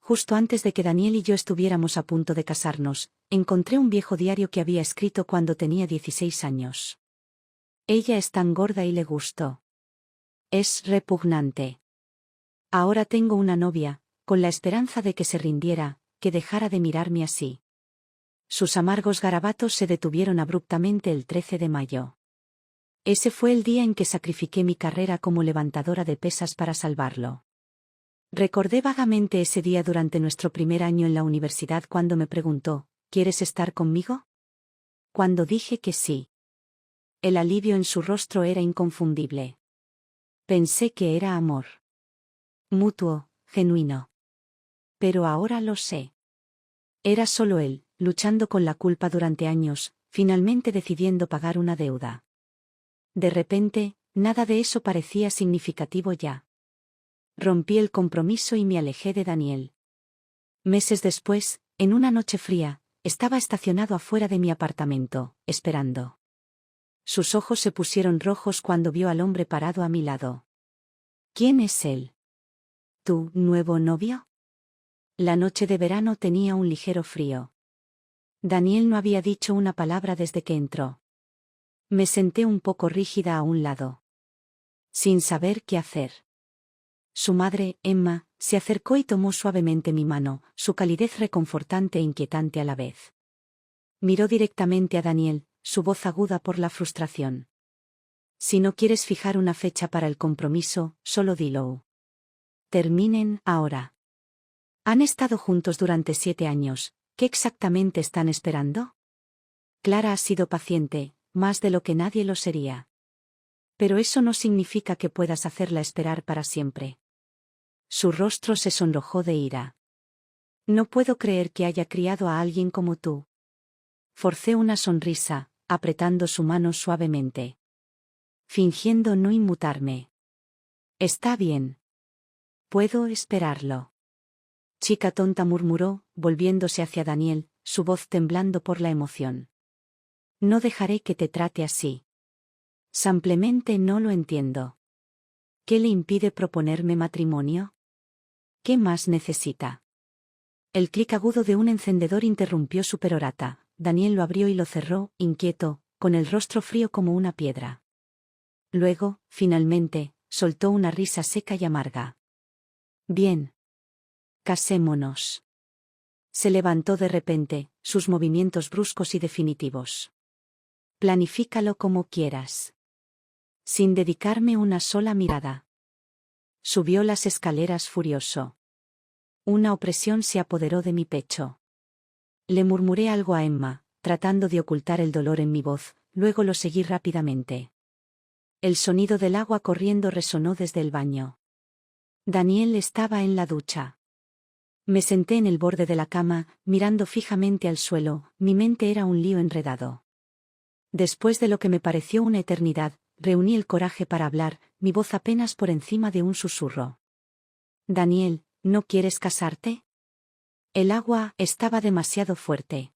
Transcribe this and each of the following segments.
justo antes de que Daniel y yo estuviéramos a punto de casarnos, encontré un viejo diario que había escrito cuando tenía 16 años. Ella es tan gorda y le gustó. Es repugnante. Ahora tengo una novia, con la esperanza de que se rindiera, que dejara de mirarme así. Sus amargos garabatos se detuvieron abruptamente el 13 de mayo. Ese fue el día en que sacrifiqué mi carrera como levantadora de pesas para salvarlo. Recordé vagamente ese día durante nuestro primer año en la universidad cuando me preguntó, ¿quieres estar conmigo? Cuando dije que sí. El alivio en su rostro era inconfundible. Pensé que era amor. Mutuo, genuino. Pero ahora lo sé. Era solo él, luchando con la culpa durante años, finalmente decidiendo pagar una deuda. De repente, nada de eso parecía significativo ya. Rompí el compromiso y me alejé de Daniel. Meses después, en una noche fría, estaba estacionado afuera de mi apartamento, esperando. Sus ojos se pusieron rojos cuando vio al hombre parado a mi lado. ¿Quién es él? ¿Tu nuevo novio? La noche de verano tenía un ligero frío. Daniel no había dicho una palabra desde que entró. Me senté un poco rígida a un lado. Sin saber qué hacer. Su madre, Emma, se acercó y tomó suavemente mi mano, su calidez reconfortante e inquietante a la vez. Miró directamente a Daniel, su voz aguda por la frustración. Si no quieres fijar una fecha para el compromiso, solo dilo. Terminen ahora. Han estado juntos durante 7 años, ¿qué exactamente están esperando? Clara ha sido paciente, más de lo que nadie lo sería. Pero eso no significa que puedas hacerla esperar para siempre. Su rostro se sonrojó de ira. No puedo creer que haya criado a alguien como tú. Forcé una sonrisa, apretando su mano suavemente. Fingiendo no inmutarme. Está bien. Puedo esperarlo. Chica tonta, murmuró, volviéndose hacia Daniel, su voz temblando por la emoción. No dejaré que te trate así. Simplemente no lo entiendo. ¿Qué le impide proponerme matrimonio? ¿Qué más necesita? El clic agudo de un encendedor interrumpió su perorata. Daniel lo abrió y lo cerró, inquieto, con el rostro frío como una piedra. Luego, finalmente, soltó una risa seca y amarga. Bien. Casémonos. Se levantó de repente, sus movimientos bruscos y definitivos. Planifícalo como quieras. Sin dedicarme una sola mirada. Subió las escaleras furioso. Una opresión se apoderó de mi pecho. Le murmuré algo a Emma, tratando de ocultar el dolor en mi voz, luego lo seguí rápidamente. El sonido del agua corriendo resonó desde el baño. Daniel estaba en la ducha. Me senté en el borde de la cama, mirando fijamente al suelo, mi mente era un lío enredado. Después de lo que me pareció una eternidad, reuní el coraje para hablar, mi voz apenas por encima de un susurro. Daniel, ¿no quieres casarte? El agua estaba demasiado fuerte.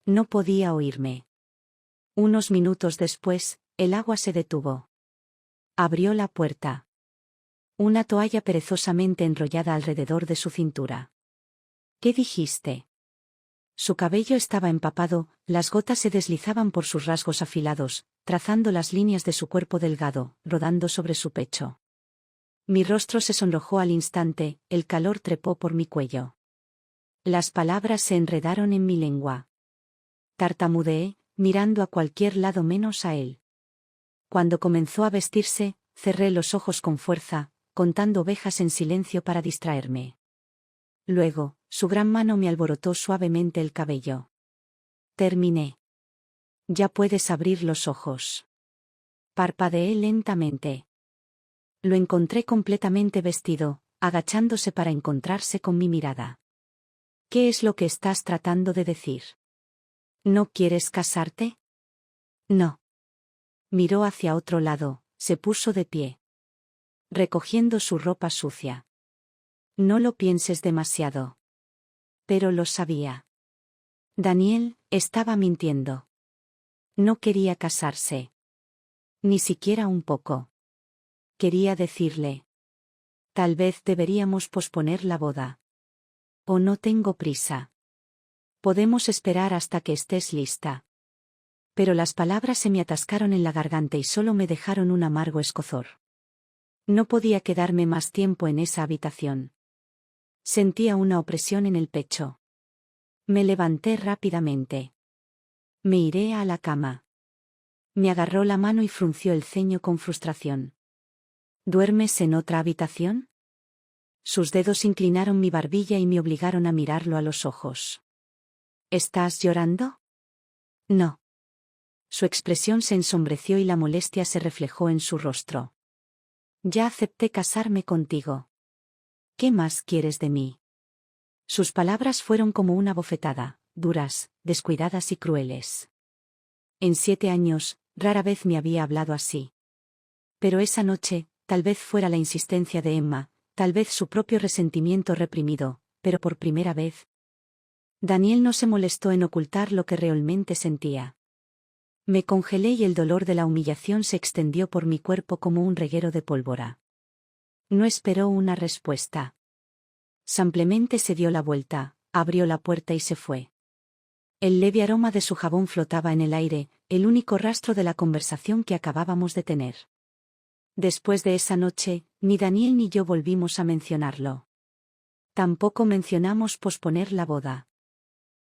No podía oírme. Unos minutos después, el agua se detuvo. Abrió la puerta. Una toalla perezosamente enrollada alrededor de su cintura. ¿Qué dijiste? Su cabello estaba empapado, las gotas se deslizaban por sus rasgos afilados, trazando las líneas de su cuerpo delgado, rodando sobre su pecho. Mi rostro se sonrojó al instante, el calor trepó por mi cuello. Las palabras se enredaron en mi lengua. Tartamudeé, mirando a cualquier lado menos a él. Cuando comenzó a vestirse, cerré los ojos con fuerza, contando ovejas en silencio para distraerme. Luego, su gran mano me alborotó suavemente el cabello. Terminé. Ya puedes abrir los ojos. Parpadeé lentamente. Lo encontré completamente vestido, agachándose para encontrarse con mi mirada. ¿Qué es lo que estás tratando de decir? ¿No quieres casarte? No. Miró hacia otro lado, se puso de pie. Recogiendo su ropa sucia. No lo pienses demasiado. Pero lo sabía. Daniel estaba mintiendo. No quería casarse. Ni siquiera un poco. Quería decirle. Tal vez deberíamos posponer la boda. Oh, no tengo prisa. Podemos esperar hasta que estés lista. Pero las palabras se me atascaron en la garganta y solo me dejaron un amargo escozor. No podía quedarme más tiempo en esa habitación. Sentía una opresión en el pecho. Me levanté rápidamente. Me iré a la cama. Me agarró la mano y frunció el ceño con frustración. ¿Duermes en otra habitación? Sus dedos inclinaron mi barbilla y me obligaron a mirarlo a los ojos. ¿Estás llorando? No. Su expresión se ensombreció y la molestia se reflejó en su rostro. Ya acepté casarme contigo. ¿Qué más quieres de mí? Sus palabras fueron como una bofetada, duras, descuidadas y crueles. En 7 años, rara vez me había hablado así. Pero esa noche, tal vez fuera la insistencia de Emma, tal vez su propio resentimiento reprimido, pero por primera vez. Daniel no se molestó en ocultar lo que realmente sentía. Me congelé y el dolor de la humillación se extendió por mi cuerpo como un reguero de pólvora. No esperó una respuesta. Simplemente se dio la vuelta, abrió la puerta y se fue. El leve aroma de su jabón flotaba en el aire, el único rastro de la conversación que acabábamos de tener. Después de esa noche, ni Daniel ni yo volvimos a mencionarlo. Tampoco mencionamos posponer la boda.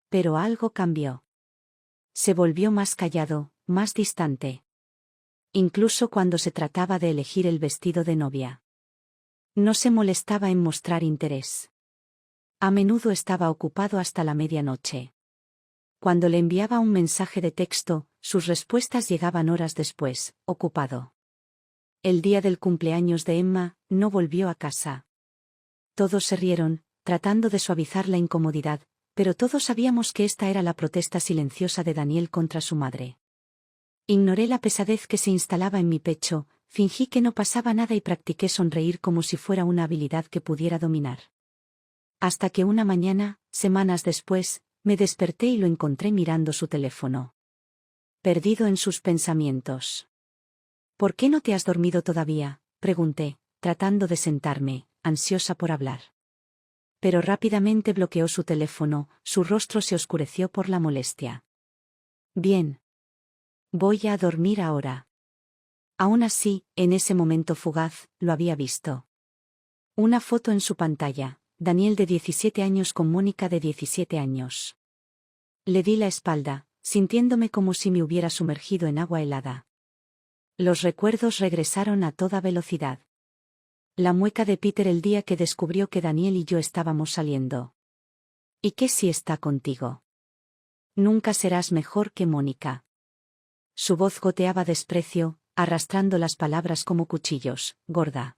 Pero algo cambió. Se volvió más callado, más distante. Incluso cuando se trataba de elegir el vestido de novia. No se molestaba en mostrar interés. A menudo estaba ocupado hasta la medianoche. Cuando le enviaba un mensaje de texto, sus respuestas llegaban horas después, ocupado. El día del cumpleaños de Emma, no volvió a casa. Todos se rieron, tratando de suavizar la incomodidad, pero todos sabíamos que esta era la protesta silenciosa de Daniel contra su madre. Ignoré la pesadez que se instalaba en mi pecho, fingí que no pasaba nada y practiqué sonreír como si fuera una habilidad que pudiera dominar. Hasta que una mañana, semanas después, me desperté y lo encontré mirando su teléfono. Perdido en sus pensamientos. ¿Por qué no te has dormido todavía?, pregunté, tratando de sentarme, ansiosa por hablar. Pero rápidamente bloqueó su teléfono, su rostro se oscureció por la molestia. Bien. Voy a dormir ahora. Aún así, en ese momento fugaz, lo había visto. Una foto en su pantalla, Daniel de 17 años con Mónica de 17 años. Le di la espalda, sintiéndome como si me hubiera sumergido en agua helada. Los recuerdos regresaron a toda velocidad. La mueca de Peter el día que descubrió que Daniel y yo estábamos saliendo. ¿Y qué si está contigo? Nunca serás mejor que Mónica. Su voz goteaba desprecio, arrastrando las palabras como cuchillos, gorda.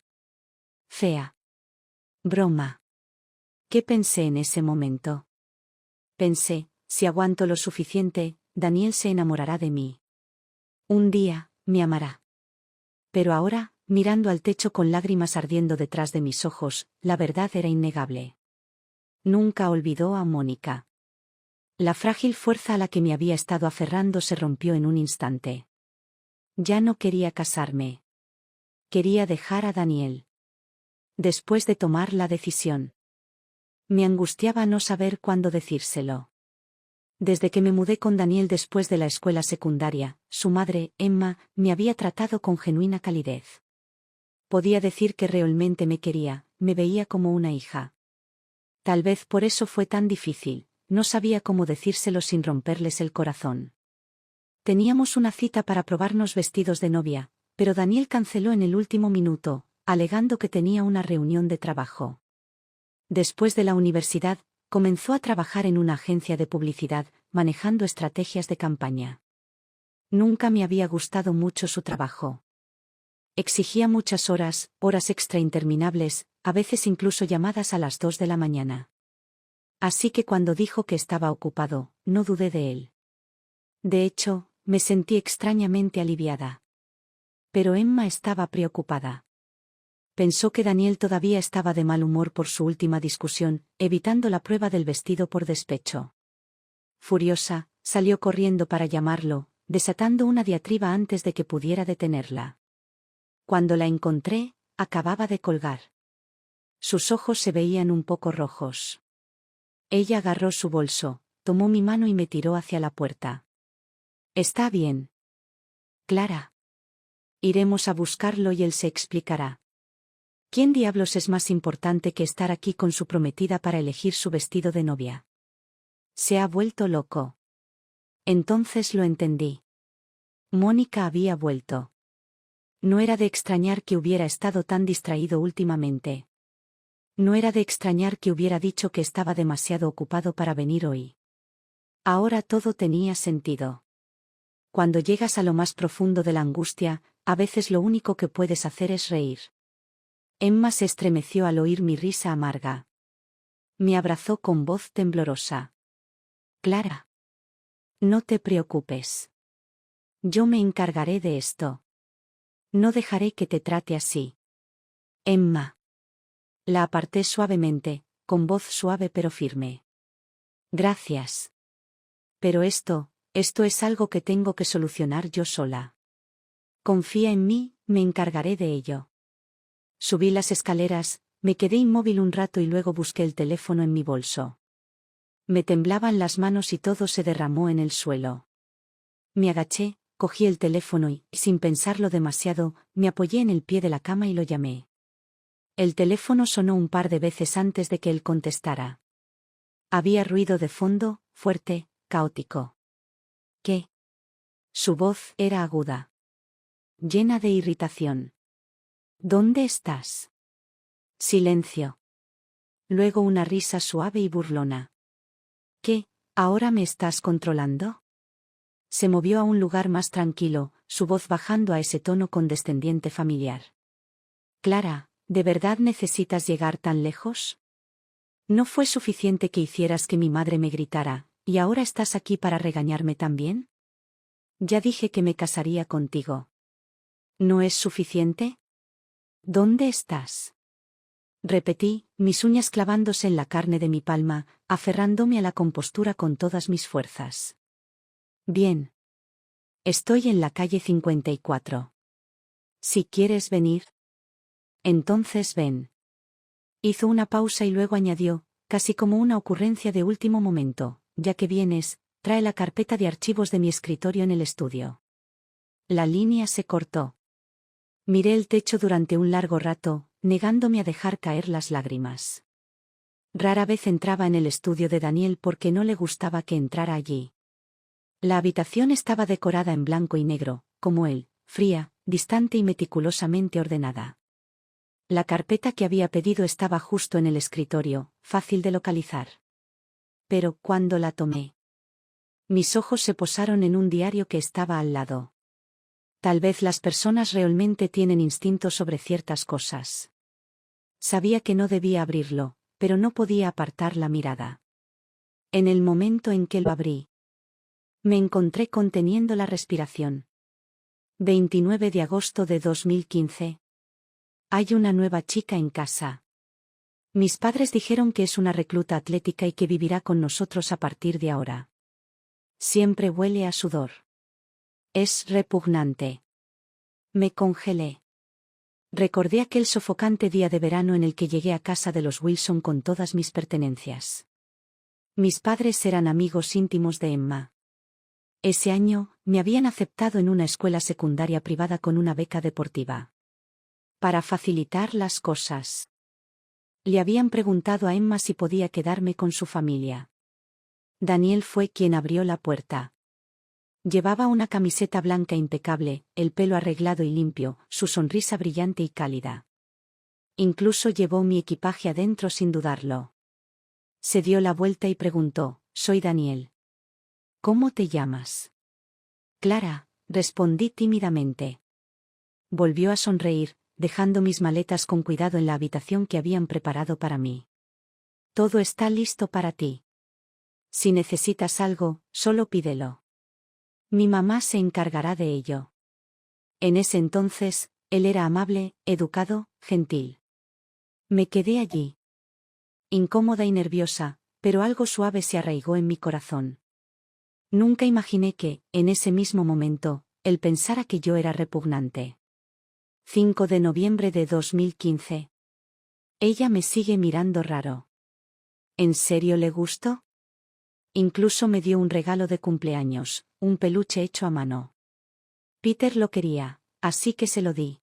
Fea. Broma. ¿Qué pensé en ese momento? Pensé, si aguanto lo suficiente, Daniel se enamorará de mí. Un día, me amará. Pero ahora, mirando al techo con lágrimas ardiendo detrás de mis ojos, la verdad era innegable. Nunca olvidó a Mónica. La frágil fuerza a la que me había estado aferrando se rompió en un instante. Ya no quería casarme. Quería dejar a Daniel. Después de tomar la decisión. Me angustiaba no saber cuándo decírselo. Desde que me mudé con Daniel después de la escuela secundaria, su madre, Emma, me había tratado con genuina calidez. Podía decir que realmente me quería, me veía como una hija. Tal vez por eso fue tan difícil, no sabía cómo decírselo sin romperles el corazón. Teníamos una cita para probarnos vestidos de novia, pero Daniel canceló en el último minuto, alegando que tenía una reunión de trabajo. Después de la universidad, comenzó a trabajar en una agencia de publicidad, manejando estrategias de campaña. Nunca me había gustado mucho su trabajo. Exigía muchas horas, horas extra interminables, a veces incluso llamadas a las 2 de la mañana. Así que cuando dijo que estaba ocupado, no dudé de él. De hecho, me sentí extrañamente aliviada. Pero Emma estaba preocupada. Pensó que Daniel todavía estaba de mal humor por su última discusión, evitando la prueba del vestido por despecho. Furiosa, salió corriendo para llamarlo, desatando una diatriba antes de que pudiera detenerla. Cuando la encontré, acababa de colgar. Sus ojos se veían un poco rojos. Ella agarró su bolso, tomó mi mano y me tiró hacia la puerta. Está bien. Clara. Iremos a buscarlo y él se explicará. ¿Quién diablos es más importante que estar aquí con su prometida para elegir su vestido de novia? Se ha vuelto loco. Entonces lo entendí. Mónica había vuelto. No era de extrañar que hubiera estado tan distraído últimamente. No era de extrañar que hubiera dicho que estaba demasiado ocupado para venir hoy. Ahora todo tenía sentido. Cuando llegas a lo más profundo de la angustia, a veces lo único que puedes hacer es reír. Emma se estremeció al oír mi risa amarga. Me abrazó con voz temblorosa. Clara. No te preocupes. Yo me encargaré de esto. No dejaré que te trate así. Emma. La aparté suavemente, con voz suave pero firme. Gracias. Pero esto es algo que tengo que solucionar yo sola. Confía en mí, me encargaré de ello. Subí las escaleras, me quedé inmóvil un rato y luego busqué el teléfono en mi bolso. Me temblaban las manos y todo se derramó en el suelo. Me agaché, cogí el teléfono y, sin pensarlo demasiado, me apoyé en el pie de la cama y lo llamé. El teléfono sonó un par de veces antes de que él contestara. Había ruido de fondo, fuerte, caótico. ¿Qué? Su voz era aguda. Llena de irritación. ¿Dónde estás? Silencio. Luego una risa suave y burlona. ¿Qué? ¿Ahora me estás controlando? Se movió a un lugar más tranquilo, su voz bajando a ese tono condescendiente familiar. Clara, ¿de verdad necesitas llegar tan lejos? ¿No fue suficiente que hicieras que mi madre me gritara, y ahora estás aquí para regañarme también? Ya dije que me casaría contigo. ¿No es suficiente? ¿Dónde estás? Repetí, mis uñas clavándose en la carne de mi palma, aferrándome a la compostura con todas mis fuerzas. Bien. Estoy en la calle 54. Si quieres venir. Entonces ven. Hizo una pausa y luego añadió, casi como una ocurrencia de último momento, ya que vienes, trae la carpeta de archivos de mi escritorio en el estudio. La línea se cortó. Miré el techo durante un largo rato, negándome a dejar caer las lágrimas. Rara vez entraba en el estudio de Daniel porque no le gustaba que entrara allí. La habitación estaba decorada en blanco y negro, como él, fría, distante y meticulosamente ordenada. La carpeta que había pedido estaba justo en el escritorio, fácil de localizar. Pero cuando la tomé, mis ojos se posaron en un diario que estaba al lado. Tal vez las personas realmente tienen instinto sobre ciertas cosas. Sabía que no debía abrirlo, pero no podía apartar la mirada. En el momento en que lo abrí, me encontré conteniendo la respiración. 29 de agosto de 2015. Hay una nueva chica en casa. Mis padres dijeron que es una recluta atlética y que vivirá con nosotros a partir de ahora. Siempre huele a sudor. Es repugnante. Me congelé. Recordé aquel sofocante día de verano en el que llegué a casa de los Wilson con todas mis pertenencias. Mis padres eran amigos íntimos de Emma. Ese año, me habían aceptado en una escuela secundaria privada con una beca deportiva. Para facilitar las cosas. Le habían preguntado a Emma si podía quedarme con su familia. Daniel fue quien abrió la puerta. Llevaba una camiseta blanca impecable, el pelo arreglado y limpio, su sonrisa brillante y cálida. Incluso llevó mi equipaje adentro sin dudarlo. Se dio la vuelta y preguntó, «Soy Daniel». «¿Cómo te llamas?» «Clara», respondí tímidamente. Volvió a sonreír, dejando mis maletas con cuidado en la habitación que habían preparado para mí. «Todo está listo para ti. Si necesitas algo, solo pídelo. Mi mamá se encargará de ello». En ese entonces, él era amable, educado, gentil. Me quedé allí. Incómoda y nerviosa, pero algo suave se arraigó en mi corazón. Nunca imaginé que, en ese mismo momento, él pensara que yo era repugnante. 5 de noviembre de 2015. Ella me sigue mirando raro. ¿En serio le gustó? Incluso me dio un regalo de cumpleaños, un peluche hecho a mano. Peter lo quería, así que se lo di.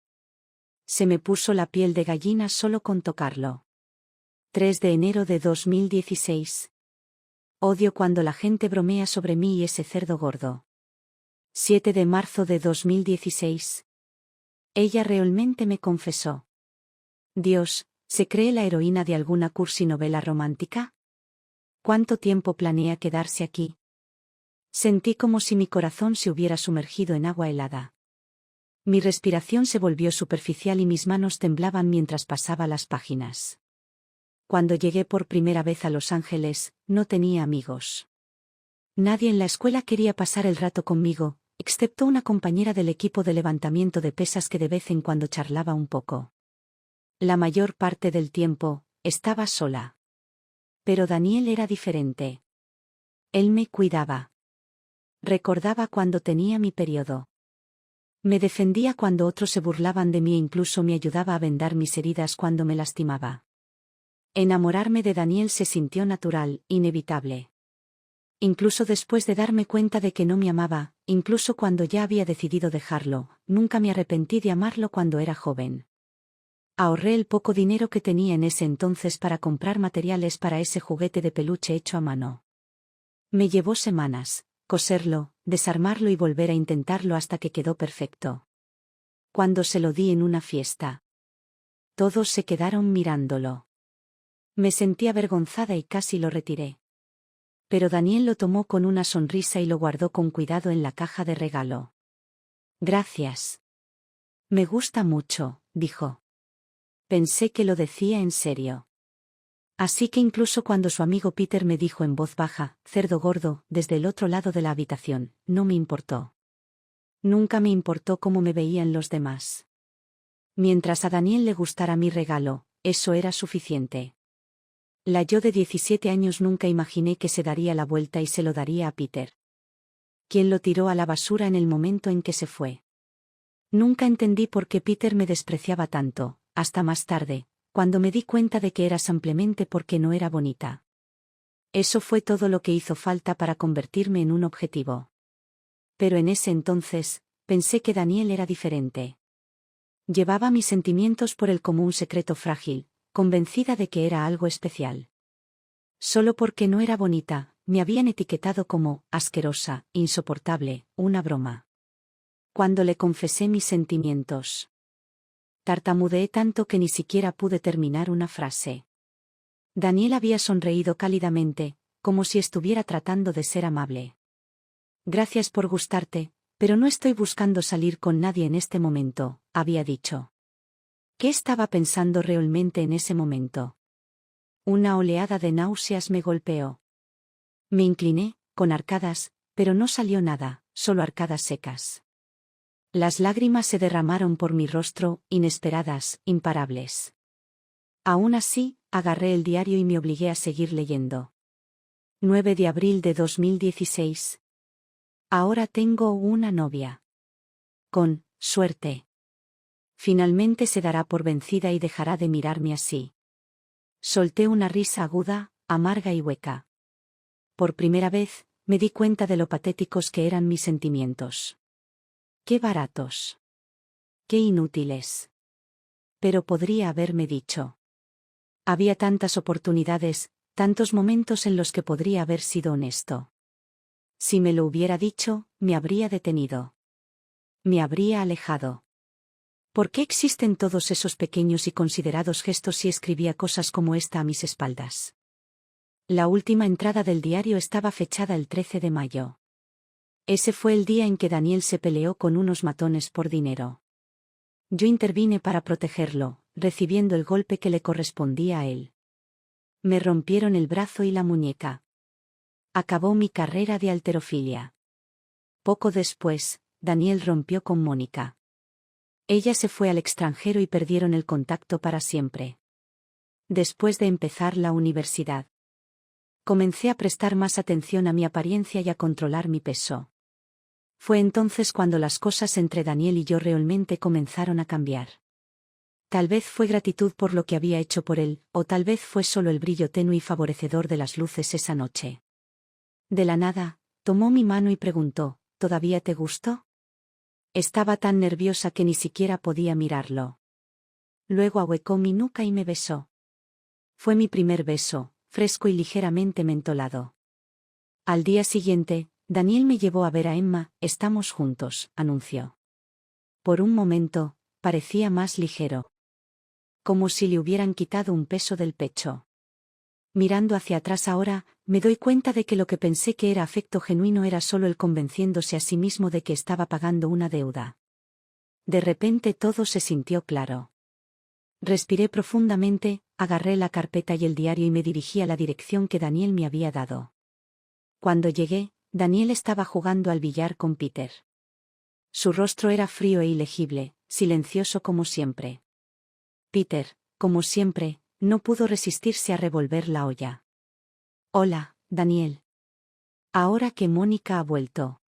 Se me puso la piel de gallina solo con tocarlo. 3 de enero de 2016. Odio cuando la gente bromea sobre mí y ese cerdo gordo. 7 de marzo de 2016. Ella realmente me confesó. Dios, ¿se cree la heroína de alguna cursi novela romántica? ¿Cuánto tiempo planea quedarse aquí? Sentí como si mi corazón se hubiera sumergido en agua helada. Mi respiración se volvió superficial y mis manos temblaban mientras pasaba las páginas. Cuando llegué por primera vez a Los Ángeles, no tenía amigos. Nadie en la escuela quería pasar el rato conmigo, excepto una compañera del equipo de levantamiento de pesas que de vez en cuando charlaba un poco. La mayor parte del tiempo, estaba sola. Pero Daniel era diferente. Él me cuidaba. Recordaba cuando tenía mi periodo. Me defendía cuando otros se burlaban de mí e incluso me ayudaba a vendar mis heridas cuando me lastimaba. Enamorarme de Daniel se sintió natural, inevitable. Incluso después de darme cuenta de que no me amaba, incluso cuando ya había decidido dejarlo, nunca me arrepentí de amarlo cuando era joven. Ahorré el poco dinero que tenía en ese entonces para comprar materiales para ese juguete de peluche hecho a mano. Me llevó semanas, coserlo, desarmarlo y volver a intentarlo hasta que quedó perfecto. Cuando se lo di en una fiesta, todos se quedaron mirándolo. Me sentí avergonzada y casi lo retiré. Pero Daniel lo tomó con una sonrisa y lo guardó con cuidado en la caja de regalo. Gracias. Me gusta mucho, dijo. Pensé que lo decía en serio. Así que incluso cuando su amigo Peter me dijo en voz baja, cerdo gordo, desde el otro lado de la habitación, no me importó. Nunca me importó cómo me veían los demás. Mientras a Daniel le gustara mi regalo, eso era suficiente. La yo de 17 años nunca imaginé que se daría la vuelta y se lo daría a Peter. Quien lo tiró a la basura en el momento en que se fue. Nunca entendí por qué Peter me despreciaba tanto, hasta más tarde, cuando me di cuenta de que era simplemente porque no era bonita. Eso fue todo lo que hizo falta para convertirme en un objetivo. Pero en ese entonces, pensé que Daniel era diferente. Llevaba mis sentimientos por él como un secreto frágil, convencida de que era algo especial. Solo porque no era bonita, me habían etiquetado como asquerosa, insoportable, una broma. Cuando le confesé mis sentimientos, tartamudeé tanto que ni siquiera pude terminar una frase. Daniel había sonreído cálidamente, como si estuviera tratando de ser amable. Gracias por gustarte, pero no estoy buscando salir con nadie en este momento, había dicho. ¿Qué estaba pensando realmente en ese momento? Una oleada de náuseas me golpeó. Me incliné, con arcadas, pero no salió nada, solo arcadas secas. Las lágrimas se derramaron por mi rostro, inesperadas, imparables. Aún así, agarré el diario y me obligué a seguir leyendo. 9 de abril de 2016. Ahora tengo una novia. Con suerte. Finalmente se dará por vencida y dejará de mirarme así. Solté una risa aguda, amarga y hueca. Por primera vez, me di cuenta de lo patéticos que eran mis sentimientos. Qué baratos. Qué inútiles. Pero podría haberme dicho. Había tantas oportunidades, tantos momentos en los que podría haber sido honesto. Si me lo hubiera dicho, me habría detenido. Me habría alejado. ¿Por qué existen todos esos pequeños y considerados gestos si escribía cosas como esta a mis espaldas? La última entrada del diario estaba fechada el 13 de mayo. Ese fue el día en que Daniel se peleó con unos matones por dinero. Yo intervine para protegerlo, recibiendo el golpe que le correspondía a él. Me rompieron el brazo y la muñeca. Acabó mi carrera de halterofilia. Poco después, Daniel rompió con Mónica. Ella se fue al extranjero y perdieron el contacto para siempre. Después de empezar la universidad, comencé a prestar más atención a mi apariencia y a controlar mi peso. Fue entonces cuando las cosas entre Daniel y yo realmente comenzaron a cambiar. Tal vez fue gratitud por lo que había hecho por él, o tal vez fue solo el brillo tenue y favorecedor de las luces esa noche. De la nada, tomó mi mano y preguntó, ¿todavía te gustó? Estaba tan nerviosa que ni siquiera podía mirarlo. Luego ahuecó mi nuca y me besó. Fue mi primer beso, fresco y ligeramente mentolado. Al día siguiente, Daniel me llevó a ver a Emma. Estamos juntos, anunció. Por un momento, parecía más ligero. Como si le hubieran quitado un peso del pecho. Mirando hacia atrás ahora, me doy cuenta de que lo que pensé que era afecto genuino era solo él convenciéndose a sí mismo de que estaba pagando una deuda. De repente todo se sintió claro. Respiré profundamente, agarré la carpeta y el diario y me dirigí a la dirección que Daniel me había dado. Cuando llegué, Daniel estaba jugando al billar con Peter. Su rostro era frío e ilegible, silencioso como siempre. Peter, como siempre, no pudo resistirse a revolver la olla. Hola, Daniel. Ahora que Mónica ha vuelto.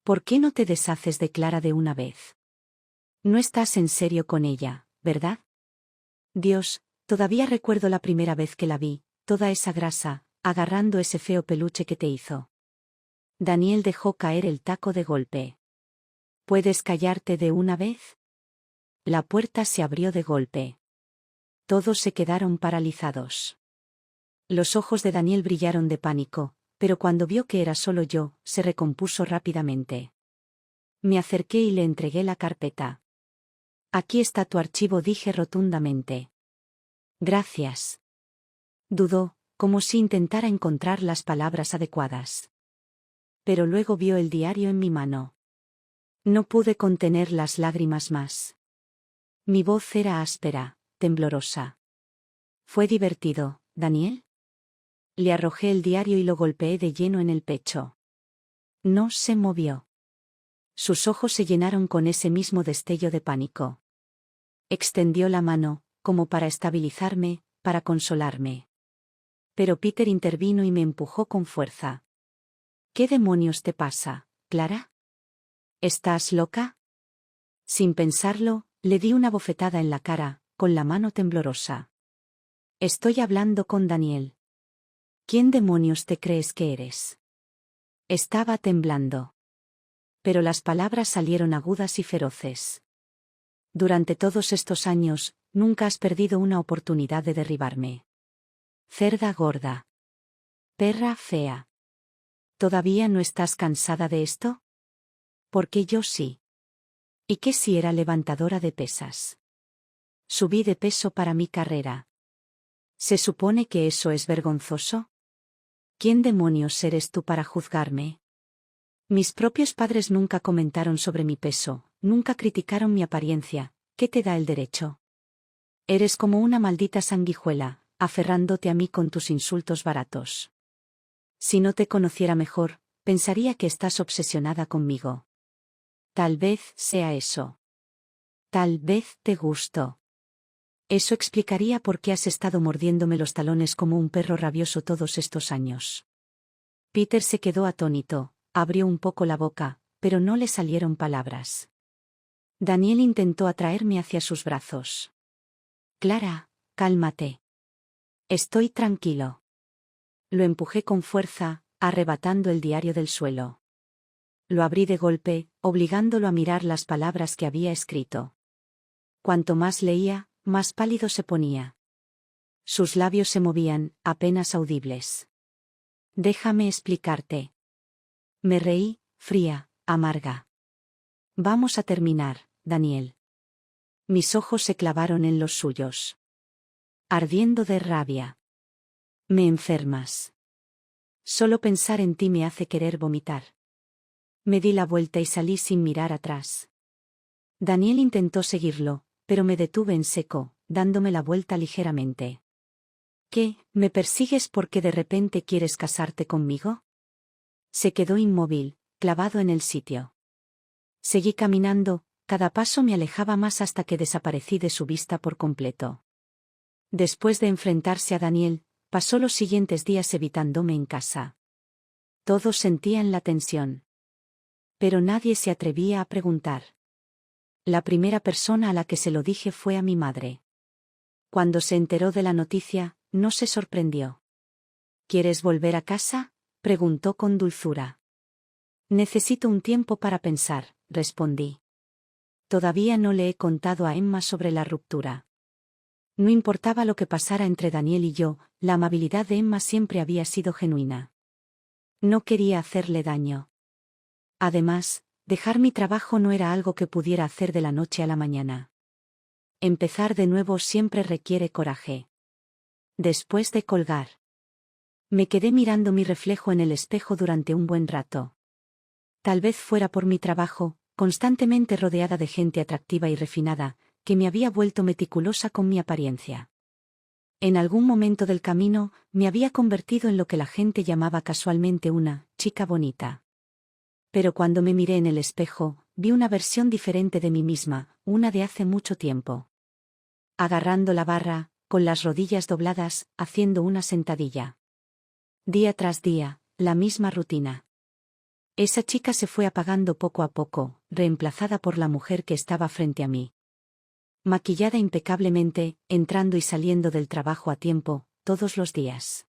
¿Por qué no te deshaces de Clara de una vez? No estás en serio con ella, ¿verdad? Dios, todavía recuerdo la primera vez que la vi, toda esa grasa, agarrando ese feo peluche que te hizo. Daniel dejó caer el taco de golpe. ¿Puedes callarte de una vez? La puerta se abrió de golpe. Todos se quedaron paralizados. Los ojos de Daniel brillaron de pánico, pero cuando vio que era solo yo, se recompuso rápidamente. Me acerqué y le entregué la carpeta. Aquí está tu archivo, dije rotundamente. Gracias. Dudó, como si intentara encontrar las palabras adecuadas. Pero luego vio el diario en mi mano. No pude contener las lágrimas más. Mi voz era áspera, temblorosa. ¿Fue divertido, Daniel? Le arrojé el diario y lo golpeé de lleno en el pecho. No se movió. Sus ojos se llenaron con ese mismo destello de pánico. Extendió la mano, como para estabilizarme, para consolarme. Pero Peter intervino y me empujó con fuerza. ¿Qué demonios te pasa, Clara? ¿Estás loca? Sin pensarlo, le di una bofetada en la cara, con la mano temblorosa. Estoy hablando con Daniel. ¿Quién demonios te crees que eres? Estaba temblando. Pero las palabras salieron agudas y feroces. Durante todos estos años, nunca has perdido una oportunidad de derribarme. Cerda gorda. Perra fea. ¿Todavía no estás cansada de esto? Porque yo sí. ¿Y qué si era levantadora de pesas? Subí de peso para mi carrera. ¿Se supone que eso es vergonzoso? ¿Quién demonios eres tú para juzgarme? Mis propios padres nunca comentaron sobre mi peso, nunca criticaron mi apariencia. ¿Qué te da el derecho? Eres como una maldita sanguijuela, aferrándote a mí con tus insultos baratos. Si no te conociera mejor, pensaría que estás obsesionada conmigo. Tal vez sea eso. Tal vez te gusto. Eso explicaría por qué has estado mordiéndome los talones como un perro rabioso todos estos años. Peter se quedó atónito, abrió un poco la boca, pero no le salieron palabras. Daniel intentó atraerme hacia sus brazos. Clara, cálmate. Estoy tranquilo. Lo empujé con fuerza, arrebatando el diario del suelo. Lo abrí de golpe, obligándolo a mirar las palabras que había escrito. Cuanto más leía, más pálido se ponía. Sus labios se movían, apenas audibles. Déjame explicarte. Me reí, fría, amarga. Vamos a terminar, Daniel. Mis ojos se clavaron en los suyos. Ardiendo de rabia. Me enfermas. Solo pensar en ti me hace querer vomitar. Me di la vuelta y salí sin mirar atrás. Daniel intentó seguirlo, pero me detuve en seco, dándome la vuelta ligeramente. ¿Qué, me persigues porque de repente quieres casarte conmigo? Se quedó inmóvil, clavado en el sitio. Seguí caminando, cada paso me alejaba más hasta que desaparecí de su vista por completo. Después de enfrentarse a Daniel, pasó los siguientes días evitándome en casa. Todos sentían la tensión. Pero nadie se atrevía a preguntar. La primera persona a la que se lo dije fue a mi madre. Cuando se enteró de la noticia, no se sorprendió. ¿Quieres volver a casa?, preguntó con dulzura. Necesito un tiempo para pensar, respondí. Todavía no le he contado a Emma sobre la ruptura. No importaba lo que pasara entre Daniel y yo, la amabilidad de Emma siempre había sido genuina. No quería hacerle daño. Además, dejar mi trabajo no era algo que pudiera hacer de la noche a la mañana. Empezar de nuevo siempre requiere coraje. Después de colgar, me quedé mirando mi reflejo en el espejo durante un buen rato. Tal vez fuera por mi trabajo, constantemente rodeada de gente atractiva y refinada, que me había vuelto meticulosa con mi apariencia. En algún momento del camino, me había convertido en lo que la gente llamaba casualmente una chica bonita. Pero cuando me miré en el espejo, vi una versión diferente de mí misma, una de hace mucho tiempo. Agarrando la barra, con las rodillas dobladas, haciendo una sentadilla. Día tras día, la misma rutina. Esa chica se fue apagando poco a poco, reemplazada por la mujer que estaba frente a mí. Maquillada impecablemente, entrando y saliendo del trabajo a tiempo, todos los días.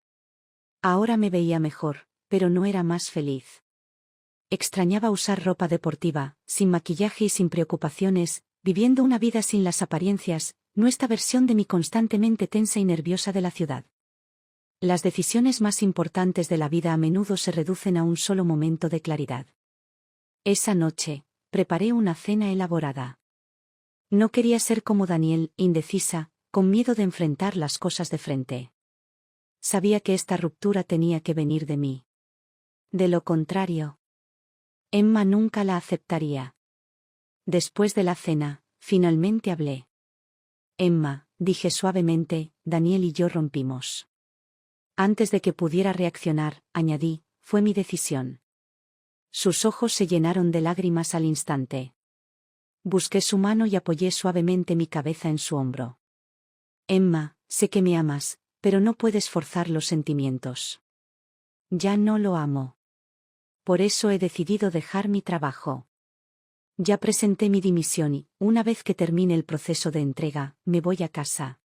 Ahora me veía mejor, pero no era más feliz. Extrañaba usar ropa deportiva, sin maquillaje y sin preocupaciones, viviendo una vida sin las apariencias, no esta versión de mí constantemente tensa y nerviosa de la ciudad. Las decisiones más importantes de la vida a menudo se reducen a un solo momento de claridad. Esa noche, preparé una cena elaborada. No quería ser como Daniel, indecisa, con miedo de enfrentar las cosas de frente. Sabía que esta ruptura tenía que venir de mí. De lo contrario, Emma nunca la aceptaría. Después de la cena, finalmente hablé. Emma, dije suavemente, Daniel y yo rompimos. Antes de que pudiera reaccionar, añadí, fue mi decisión. Sus ojos se llenaron de lágrimas al instante. Busqué su mano y apoyé suavemente mi cabeza en su hombro. Emma, sé que me amas, pero no puedes forzar los sentimientos. Ya no lo amo. Por eso he decidido dejar mi trabajo. Ya presenté mi dimisión y, una vez que termine el proceso de entrega, me voy a casa.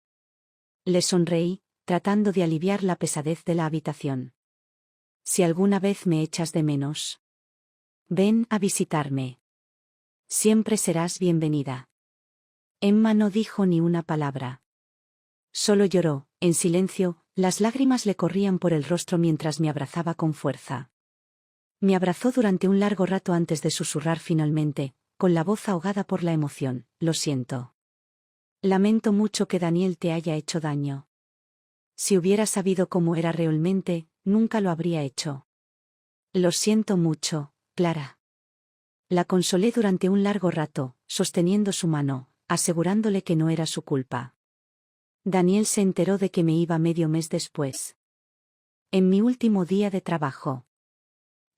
Le sonreí, tratando de aliviar la pesadez de la habitación. Si alguna vez me echas de menos, ven a visitarme. Siempre serás bienvenida. Emma no dijo ni una palabra. Solo lloró, en silencio, las lágrimas le corrían por el rostro mientras me abrazaba con fuerza. Me abrazó durante un largo rato antes de susurrar finalmente, con la voz ahogada por la emoción, lo siento. Lamento mucho que Daniel te haya hecho daño. Si hubiera sabido cómo era realmente, nunca lo habría hecho. Lo siento mucho, Clara. La consolé durante un largo rato, sosteniendo su mano, asegurándole que no era su culpa. Daniel se enteró de que me iba medio mes después. En mi último día de trabajo.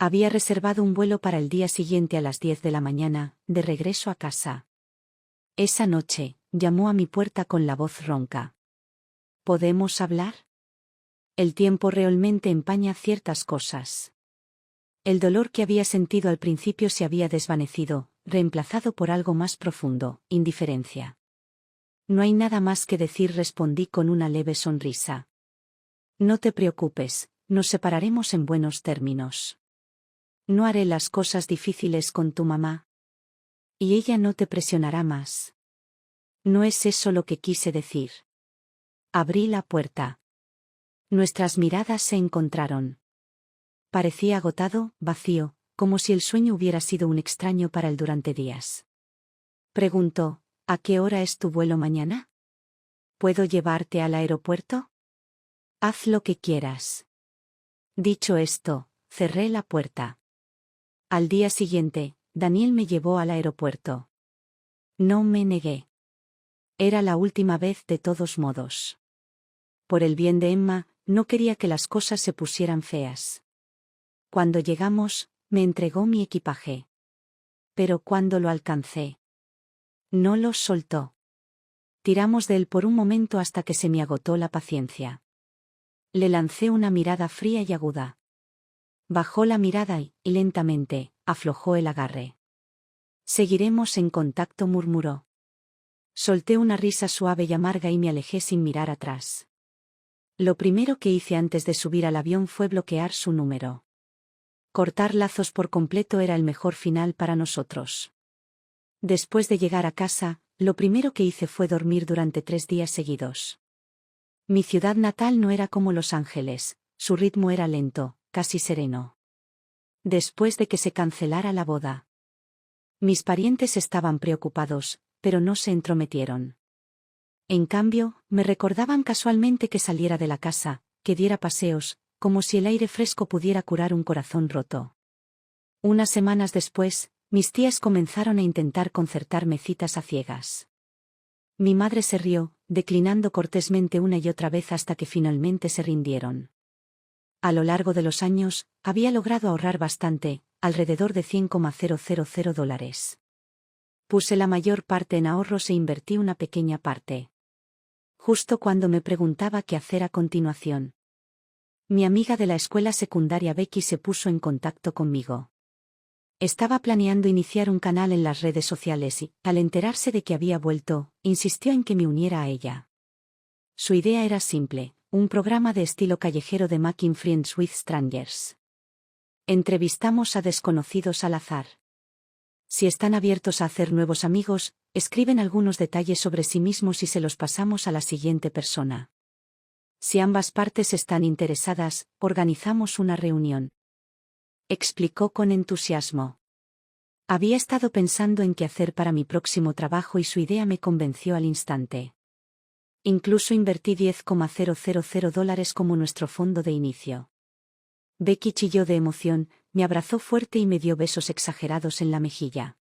Había reservado un vuelo para el día siguiente a las 10 de la mañana, de regreso a casa. Esa noche, llamó a mi puerta con la voz ronca. ¿Podemos hablar? El tiempo realmente empaña ciertas cosas. El dolor que había sentido al principio se había desvanecido, reemplazado por algo más profundo, indiferencia. No hay nada más que decir, respondí con una leve sonrisa. No te preocupes, nos separaremos en buenos términos. No haré las cosas difíciles con tu mamá. Y ella no te presionará más. No es eso lo que quise decir. Abrí la puerta. Nuestras miradas se encontraron. Parecía agotado, vacío, como si el sueño hubiera sido un extraño para él durante días. Preguntó, ¿a qué hora es tu vuelo mañana? ¿Puedo llevarte al aeropuerto? Haz lo que quieras. Dicho esto, cerré la puerta. Al día siguiente, Daniel me llevó al aeropuerto. No me negué. Era la última vez de todos modos. Por el bien de Emma, no quería que las cosas se pusieran feas. Cuando llegamos, me entregó mi equipaje. Pero cuando lo alcancé, no lo soltó. Tiramos de él por un momento hasta que se me agotó la paciencia. Le lancé una mirada fría y aguda. Bajó la mirada y, lentamente, aflojó el agarre. Seguiremos en contacto, murmuró. Solté una risa suave y amarga y me alejé sin mirar atrás. Lo primero que hice antes de subir al avión fue bloquear su número. Cortar lazos por completo era el mejor final para nosotros. Después de llegar a casa, lo primero que hice fue dormir durante 3 días seguidos. Mi ciudad natal no era como Los Ángeles, su ritmo era lento, casi sereno. Después de que se cancelara la boda. Mis parientes estaban preocupados, pero no se entrometieron. En cambio, me recordaban casualmente que saliera de la casa, que diera paseos, como si el aire fresco pudiera curar un corazón roto. Unas semanas después, mis tías comenzaron a intentar concertarme citas a ciegas. Mi madre se rió, declinando cortésmente una y otra vez hasta que finalmente se rindieron. A lo largo de los años, había logrado ahorrar bastante, alrededor de $100,000. Puse la mayor parte en ahorros e invertí una pequeña parte. Justo cuando me preguntaba qué hacer a continuación. Mi amiga de la escuela secundaria Becky se puso en contacto conmigo. Estaba planeando iniciar un canal en las redes sociales y, al enterarse de que había vuelto, insistió en que me uniera a ella. Su idea era simple, un programa de estilo callejero de Making Friends with Strangers. Entrevistamos a desconocidos al azar. Si están abiertos a hacer nuevos amigos, escriben algunos detalles sobre sí mismos y se los pasamos a la siguiente persona. Si ambas partes están interesadas, organizamos una reunión. Explicó con entusiasmo. Había estado pensando en qué hacer para mi próximo trabajo y su idea me convenció al instante. Incluso invertí $10,000 como nuestro fondo de inicio. Becky chilló de emoción, me abrazó fuerte y me dio besos exagerados en la mejilla.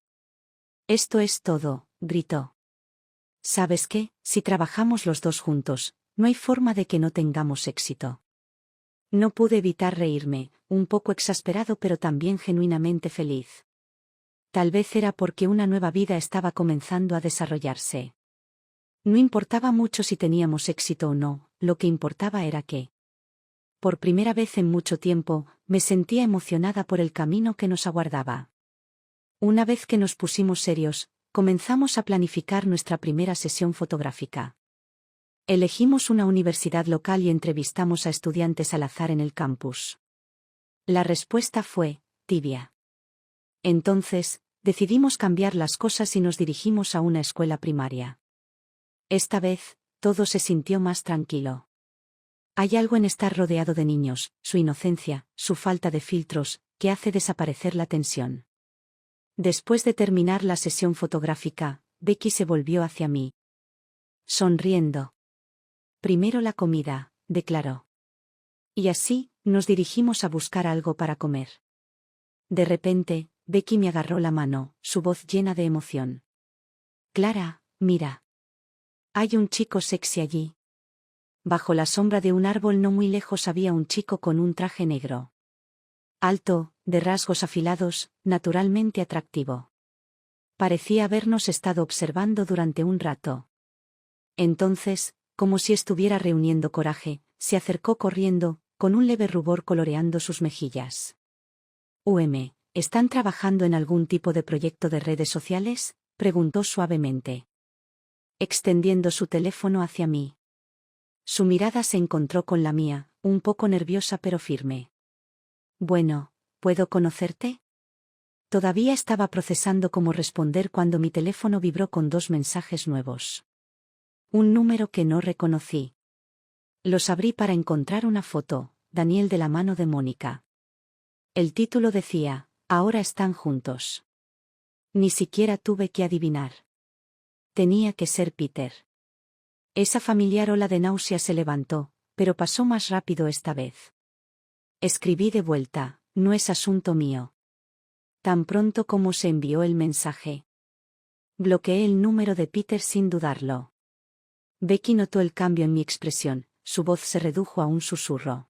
Esto es todo, gritó. ¿Sabes qué? Si trabajamos los dos juntos, no hay forma de que no tengamos éxito. No pude evitar reírme, un poco exasperado pero también genuinamente feliz. Tal vez era porque una nueva vida estaba comenzando a desarrollarse. No importaba mucho si teníamos éxito o no, lo que importaba era que, por primera vez en mucho tiempo, me sentía emocionada por el camino que nos aguardaba. Una vez que nos pusimos serios, comenzamos a planificar nuestra primera sesión fotográfica. Elegimos una universidad local y entrevistamos a estudiantes al azar en el campus. La respuesta fue tibia. Entonces, decidimos cambiar las cosas y nos dirigimos a una escuela primaria. Esta vez, todo se sintió más tranquilo. Hay algo en estar rodeado de niños, su inocencia, su falta de filtros, que hace desaparecer la tensión. Después de terminar la sesión fotográfica, Becky se volvió hacia mí. Sonriendo. Primero la comida, declaró. Y así, nos dirigimos a buscar algo para comer. De repente, Becky me agarró la mano, su voz llena de emoción. Clara, mira. Hay un chico sexy allí. Bajo la sombra de un árbol no muy lejos había un chico con un traje negro. Alto, de rasgos afilados, naturalmente atractivo. Parecía habernos estado observando durante un rato. Entonces, como si estuviera reuniendo coraje, se acercó corriendo, con un leve rubor coloreando sus mejillas. ¿Están trabajando en algún tipo de proyecto de redes sociales?, preguntó suavemente. Extendiendo su teléfono hacia mí. Su mirada se encontró con la mía, un poco nerviosa pero firme. Bueno, ¿puedo conocerte? Todavía estaba procesando cómo responder cuando mi teléfono vibró con 2 mensajes nuevos. Un número que no reconocí. Los abrí para encontrar una foto, Daniel de la mano de Mónica. El título decía, ahora están juntos. Ni siquiera tuve que adivinar. Tenía que ser Peter. Esa familiar ola de náusea se levantó, pero pasó más rápido esta vez. Escribí de vuelta, no es asunto mío. Tan pronto como se envió el mensaje. Bloqueé el número de Peter sin dudarlo. Becky notó el cambio en mi expresión, su voz se redujo a un susurro.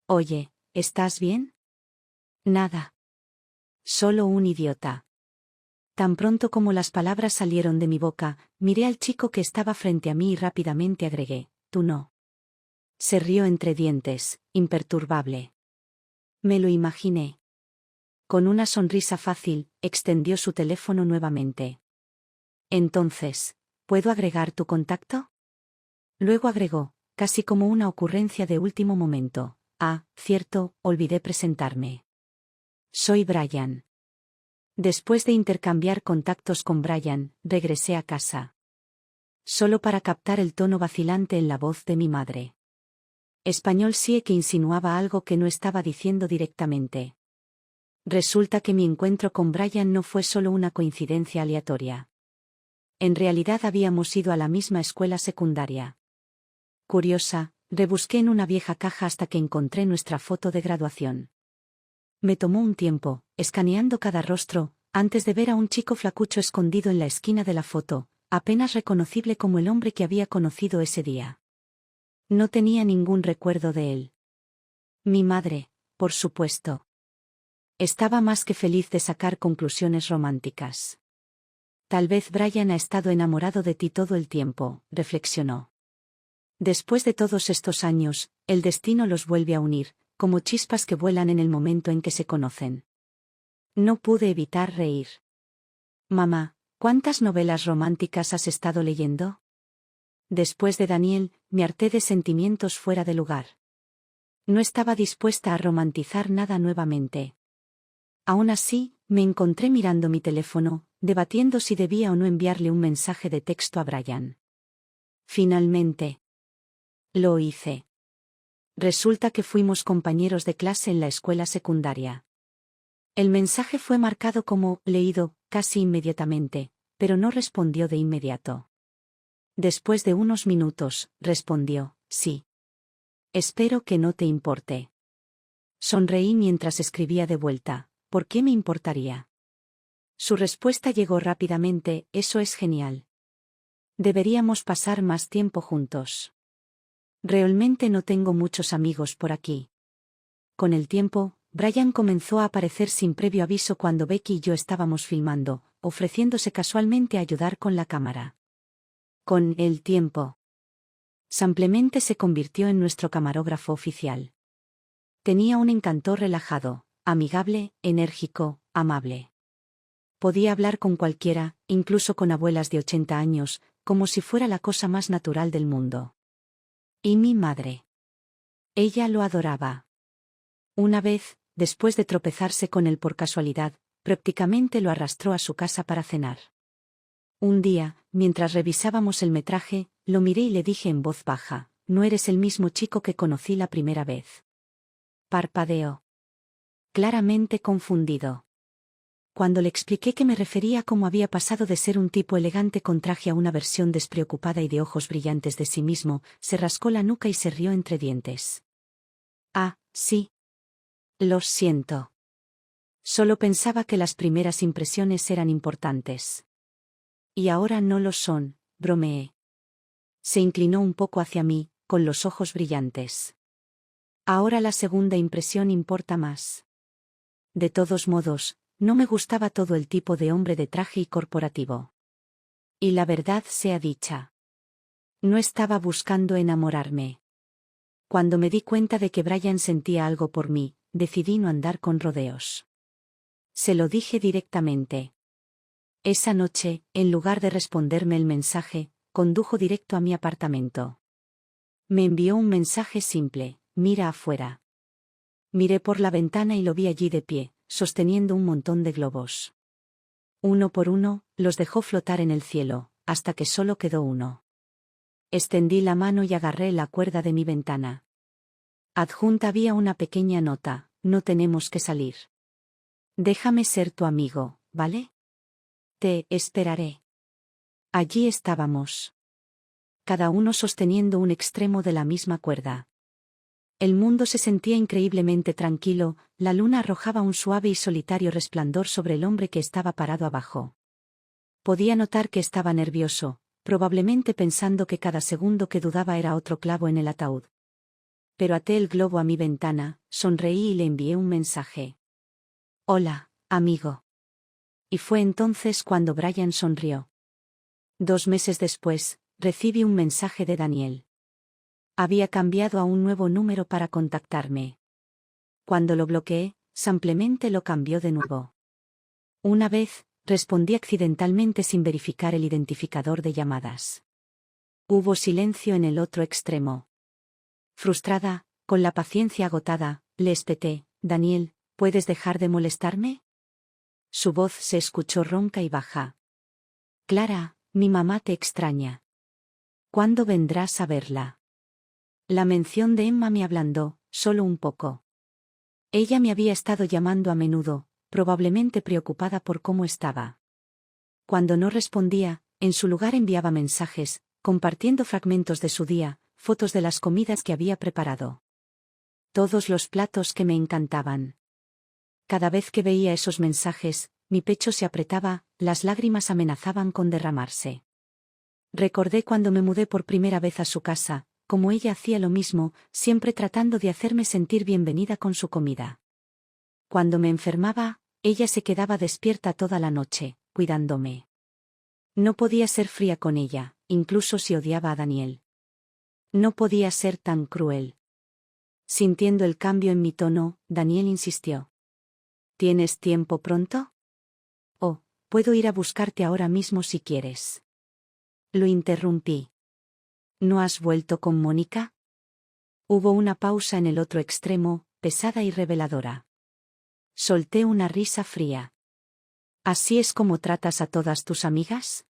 Oye, ¿estás bien? Nada. Solo un idiota. Tan pronto como las palabras salieron de mi boca, miré al chico que estaba frente a mí y rápidamente agregué, tú no. Se rió entre dientes, imperturbable. Me lo imaginé. Con una sonrisa fácil, extendió su teléfono nuevamente. Entonces, ¿puedo agregar tu contacto? Luego agregó, casi como una ocurrencia de último momento. Ah, cierto, olvidé presentarme. Soy Brian. Después de intercambiar contactos con Brian, regresé a casa. Solo para captar el tono vacilante en la voz de mi madre. Español sí que insinuaba algo que no estaba diciendo directamente. Resulta que mi encuentro con Brian no fue solo una coincidencia aleatoria. En realidad habíamos ido a la misma escuela secundaria. Curiosa, rebusqué en una vieja caja hasta que encontré nuestra foto de graduación. Me tomó un tiempo, escaneando cada rostro, antes de ver a un chico flacucho escondido en la esquina de la foto, apenas reconocible como el hombre que había conocido ese día. No tenía ningún recuerdo de él. Mi madre, por supuesto. Estaba más que feliz de sacar conclusiones románticas. Tal vez Brian ha estado enamorado de ti todo el tiempo, reflexionó. Después de todos estos años, el destino los vuelve a unir, como chispas que vuelan en el momento en que se conocen. No pude evitar reír. Mamá, ¿cuántas novelas románticas has estado leyendo? Después de Daniel, me harté de sentimientos fuera de lugar. No estaba dispuesta a romantizar nada nuevamente. Aún así, me encontré mirando mi teléfono, debatiendo si debía o no enviarle un mensaje de texto a Brian. Finalmente. Lo hice. Resulta que fuimos compañeros de clase en la escuela secundaria. El mensaje fue marcado como leído, casi inmediatamente, pero no respondió de inmediato. Después de unos minutos, respondió, sí. Espero que no te importe. Sonreí mientras escribía de vuelta, ¿por qué me importaría? Su respuesta llegó rápidamente, eso es genial. Deberíamos pasar más tiempo juntos. Realmente no tengo muchos amigos por aquí. Con el tiempo, Brian comenzó a aparecer sin previo aviso cuando Becky y yo estábamos filmando, ofreciéndose casualmente a ayudar con la cámara. Con el tiempo, Samplemente se convirtió en nuestro camarógrafo oficial. Tenía un encanto relajado, amigable, enérgico, amable. Podía hablar con cualquiera, incluso con abuelas de 80 años, como si fuera la cosa más natural del mundo. Y mi madre. Ella lo adoraba. Una vez, después de tropezarse con él por casualidad, prácticamente lo arrastró a su casa para cenar. Un día, mientras revisábamos el metraje, lo miré y le dije en voz baja, no eres el mismo chico que conocí la primera vez. Parpadeó. Claramente confundido. Cuando le expliqué que me refería a cómo había pasado de ser un tipo elegante con traje a una versión despreocupada y de ojos brillantes de sí mismo, se rascó la nuca y se rió entre dientes. Ah, sí. Lo siento. Solo pensaba que las primeras impresiones eran importantes. Y ahora no lo son, bromeé. Se inclinó un poco hacia mí, con los ojos brillantes. Ahora la segunda impresión importa más. De todos modos, no me gustaba todo el tipo de hombre de traje y corporativo. Y la verdad sea dicha. No estaba buscando enamorarme. Cuando me di cuenta de que Brian sentía algo por mí, decidí no andar con rodeos. Se lo dije directamente. Esa noche, en lugar de responderme el mensaje, condujo directo a mi apartamento. Me envió un mensaje simple, mira afuera. Miré por la ventana y lo vi allí de pie, sosteniendo un montón de globos. Uno por uno, los dejó flotar en el cielo, hasta que solo quedó uno. Extendí la mano y agarré la cuerda de mi ventana. Adjunta había una pequeña nota, no tenemos que salir. Déjame ser tu amigo, ¿vale? Te esperaré. Allí estábamos. Cada uno sosteniendo un extremo de la misma cuerda. El mundo se sentía increíblemente tranquilo, la luna arrojaba un suave y solitario resplandor sobre el hombre que estaba parado abajo. Podía notar que estaba nervioso, probablemente pensando que cada segundo que dudaba era otro clavo en el ataúd. Pero até el globo a mi ventana, sonreí y le envié un mensaje. Hola, amigo. Y fue entonces cuando Brian sonrió. 2 meses después, recibí un mensaje de Daniel. Había cambiado a un nuevo número para contactarme. Cuando lo bloqueé, simplemente lo cambió de nuevo. Una vez, respondí accidentalmente sin verificar el identificador de llamadas. Hubo silencio en el otro extremo. Frustrada, con la paciencia agotada, le espeté: «Daniel, ¿puedes dejar de molestarme?». Su voz se escuchó ronca y baja. «Clara, mi mamá te extraña. ¿Cuándo vendrás a verla?». La mención de Emma me ablandó, solo un poco. Ella me había estado llamando a menudo, probablemente preocupada por cómo estaba. Cuando no respondía, en su lugar enviaba mensajes, compartiendo fragmentos de su día, fotos de las comidas que había preparado. Todos los platos que me encantaban. Cada vez que veía esos mensajes, mi pecho se apretaba, las lágrimas amenazaban con derramarse. Recordé cuando me mudé por primera vez a su casa, como ella hacía lo mismo, siempre tratando de hacerme sentir bienvenida con su comida. Cuando me enfermaba, ella se quedaba despierta toda la noche, cuidándome. No podía ser fría con ella, incluso si odiaba a Daniel. No podía ser tan cruel. Sintiendo el cambio en mi tono, Daniel insistió: «¿Tienes tiempo pronto? Oh, puedo ir a buscarte ahora mismo si quieres». Lo interrumpí. «¿No has vuelto con Mónica?». Hubo una pausa en el otro extremo, pesada y reveladora. Solté una risa fría. «¿Así es como tratas a todas tus amigas?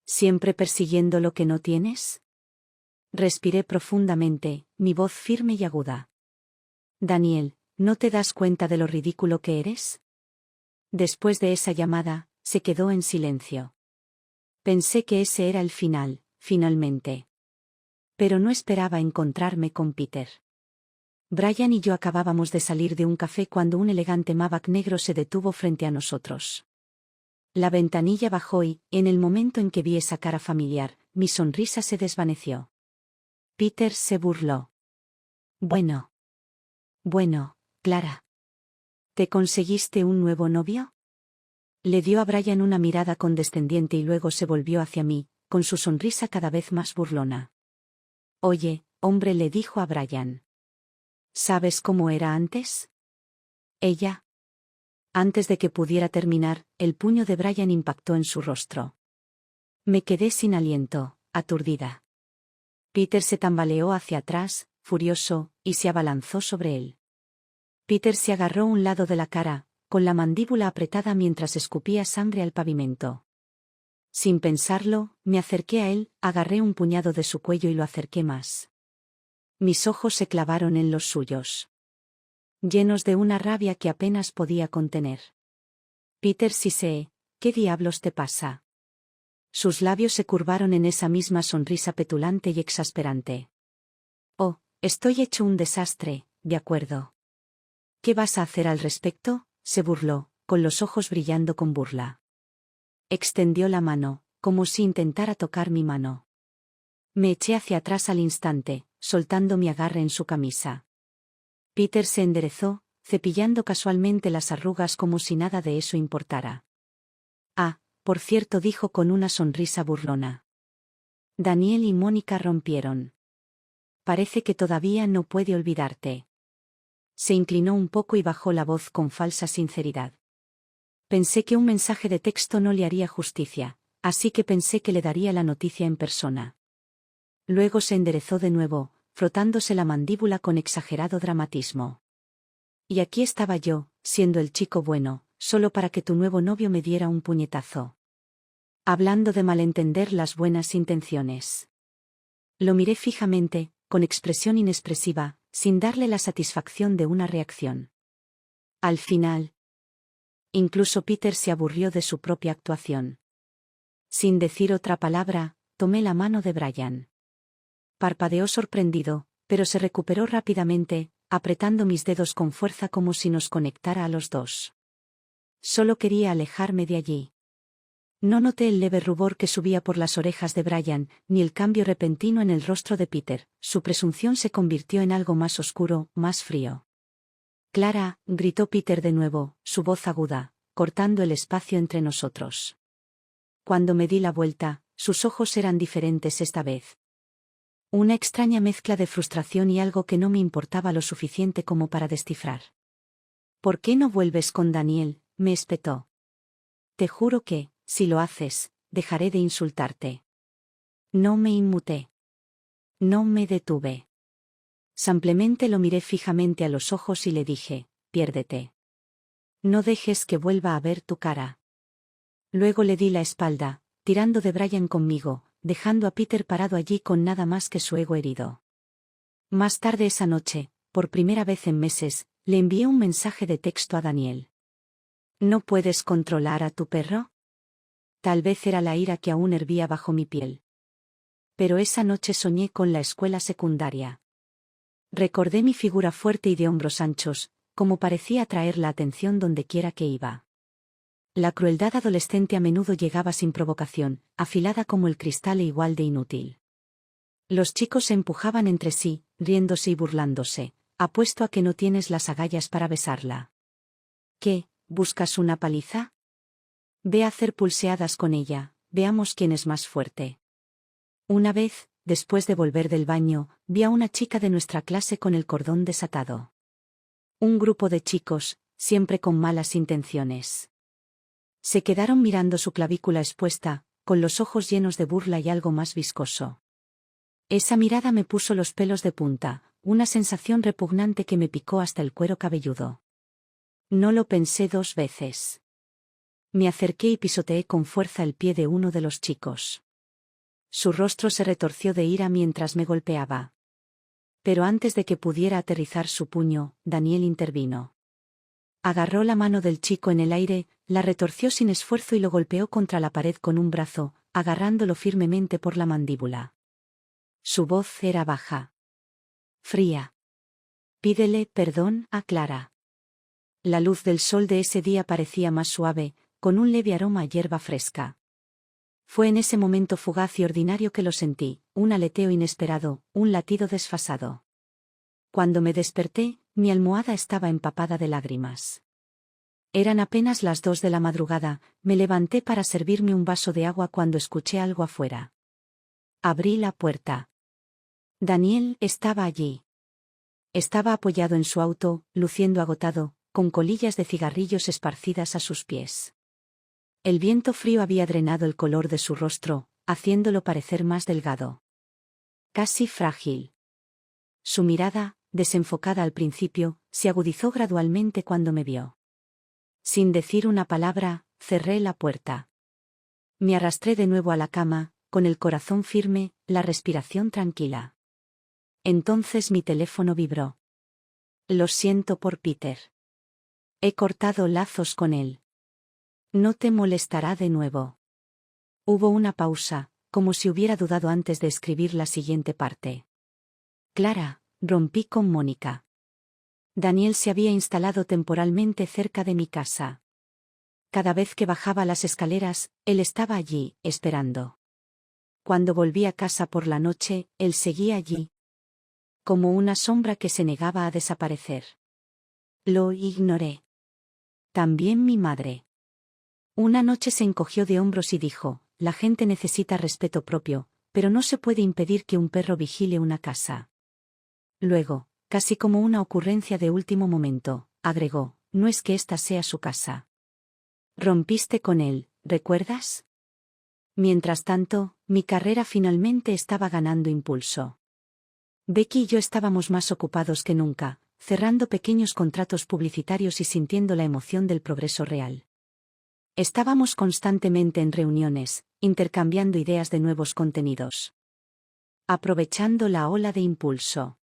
¿Siempre persiguiendo lo que no tienes?». Respiré profundamente, mi voz firme y aguda. «Daniel, ¿no te das cuenta de lo ridículo que eres?». Después de esa llamada, se quedó en silencio. Pensé que ese era el final, finalmente. Pero no esperaba encontrarme con Peter. Brian y yo acabábamos de salir de un café cuando un elegante Maybach negro se detuvo frente a nosotros. La ventanilla bajó y, en el momento en que vi esa cara familiar, mi sonrisa se desvaneció. Peter se burló. «Bueno, Clara. ¿Te conseguiste un nuevo novio?». Le dio a Brian una mirada condescendiente y luego se volvió hacia mí, con su sonrisa cada vez más burlona. «Oye, hombre», le dijo a Brian. «¿Sabes cómo era antes?». «Ella». Antes de que pudiera terminar, el puño de Brian impactó en su rostro. Me quedé sin aliento, aturdida. Peter se tambaleó hacia atrás, furioso, y se abalanzó sobre él. Peter se agarró un lado de la cara, con la mandíbula apretada mientras escupía sangre al pavimento. Sin pensarlo, me acerqué a él, agarré un puñado de su cuello y lo acerqué más. Mis ojos se clavaron en los suyos, llenos de una rabia que apenas podía contener. «Peter, sí sé, ¿qué diablos te pasa?». Sus labios se curvaron en esa misma sonrisa petulante y exasperante. «Oh, estoy hecho un desastre, de acuerdo». «¿Qué vas a hacer al respecto?», se burló, con los ojos brillando con burla. Extendió la mano, como si intentara tocar mi mano. Me eché hacia atrás al instante, soltando mi agarre en su camisa. Peter se enderezó, cepillando casualmente las arrugas como si nada de eso importara. «Ah, por cierto», dijo con una sonrisa burlona. «Daniel y Mónica rompieron. Parece que todavía no puede olvidarte». Se inclinó un poco y bajó la voz con falsa sinceridad. Pensé que un mensaje de texto no le haría justicia, así que pensé que le daría la noticia en persona. Luego se enderezó de nuevo, frotándose la mandíbula con exagerado dramatismo. «Y aquí estaba yo, siendo el chico bueno, solo para que tu nuevo novio me diera un puñetazo. Hablando de malentender las buenas intenciones». Lo miré fijamente, con expresión inexpresiva, sin darle la satisfacción de una reacción. Al final, incluso Peter se aburrió de su propia actuación. Sin decir otra palabra, tomé la mano de Brian. Parpadeó sorprendido, pero se recuperó rápidamente, apretando mis dedos con fuerza como si nos conectara a los dos. Solo quería alejarme de allí. No noté el leve rubor que subía por las orejas de Brian, ni el cambio repentino en el rostro de Peter. Su presunción se convirtió en algo más oscuro, más frío. «Clara», gritó Peter de nuevo, su voz aguda, cortando el espacio entre nosotros. Cuando me di la vuelta, sus ojos eran diferentes esta vez. Una extraña mezcla de frustración y algo que no me importaba lo suficiente como para descifrar. ¿Por qué no vuelves con Daniel?, me espetó. Te juro que, si lo haces, dejaré de insultarte. No me inmuté. No me detuve. Simplemente lo miré fijamente a los ojos y le dije, piérdete. No dejes que vuelva a ver tu cara. Luego le di la espalda, tirando de Brian conmigo, dejando a Peter parado allí con nada más que su ego herido. Más tarde esa noche, por primera vez en meses, le envié un mensaje de texto a Daniel. ¿No puedes controlar a tu perro? Tal vez era la ira que aún hervía bajo mi piel. Pero esa noche soñé con la escuela secundaria. Recordé mi figura fuerte y de hombros anchos, como parecía atraer la atención dondequiera que iba. La crueldad adolescente a menudo llegaba sin provocación, afilada como el cristal e igual de inútil. Los chicos se empujaban entre sí, riéndose y burlándose. Apuesto a que no tienes las agallas para besarla. ¿Qué, buscas una paliza? Ve a hacer pulseadas con ella, veamos quién es más fuerte. Una vez, después de volver del baño, vi a una chica de nuestra clase con el cordón desatado. Un grupo de chicos, siempre con malas intenciones. Se quedaron mirando su clavícula expuesta, con los ojos llenos de burla y algo más viscoso. Esa mirada me puso los pelos de punta, una sensación repugnante que me picó hasta el cuero cabelludo. No lo pensé 2 veces. Me acerqué y pisoteé con fuerza el pie de uno de los chicos. Su rostro se retorció de ira mientras me golpeaba. Pero antes de que pudiera aterrizar su puño, Daniel intervino. Agarró la mano del chico en el aire, la retorció sin esfuerzo y lo golpeó contra la pared con un brazo, agarrándolo firmemente por la mandíbula. Su voz era baja. Fría. Pídele perdón a Clara. La luz del sol de ese día parecía más suave, con un leve aroma a hierba fresca. Fue en ese momento fugaz y ordinario que lo sentí, un aleteo inesperado, un latido desfasado. Cuando me desperté, mi almohada estaba empapada de lágrimas. Eran apenas las 2 de la madrugada, me levanté para servirme un vaso de agua cuando escuché algo afuera. Abrí la puerta. Daniel estaba allí. Estaba apoyado en su auto, luciendo agotado, con colillas de cigarrillos esparcidas a sus pies. El viento frío había drenado el color de su rostro, haciéndolo parecer más delgado. Casi frágil. Su mirada, desenfocada al principio, se agudizó gradualmente cuando me vio. Sin decir una palabra, cerré la puerta. Me arrastré de nuevo a la cama, con el corazón firme, la respiración tranquila. Entonces mi teléfono vibró. Lo siento por Peter. He cortado lazos con él. No te molestará de nuevo. Hubo una pausa, como si hubiera dudado antes de escribir la siguiente parte. Clara, rompí con Mónica. Daniel se había instalado temporalmente cerca de mi casa. Cada vez que bajaba las escaleras, él estaba allí, esperando. Cuando volví a casa por la noche, él seguía allí. Como una sombra que se negaba a desaparecer. Lo ignoré. También mi madre. Una noche se encogió de hombros y dijo, la gente necesita respeto propio, pero no se puede impedir que un perro vigile una casa. Luego, casi como una ocurrencia de último momento, agregó, no es que esta sea su casa. Rompiste con él, ¿recuerdas? Mientras tanto, mi carrera finalmente estaba ganando impulso. Becky y yo estábamos más ocupados que nunca, cerrando pequeños contratos publicitarios y sintiendo la emoción del progreso real. Estábamos constantemente en reuniones, intercambiando ideas de nuevos contenidos. Aprovechando la ola de impulso.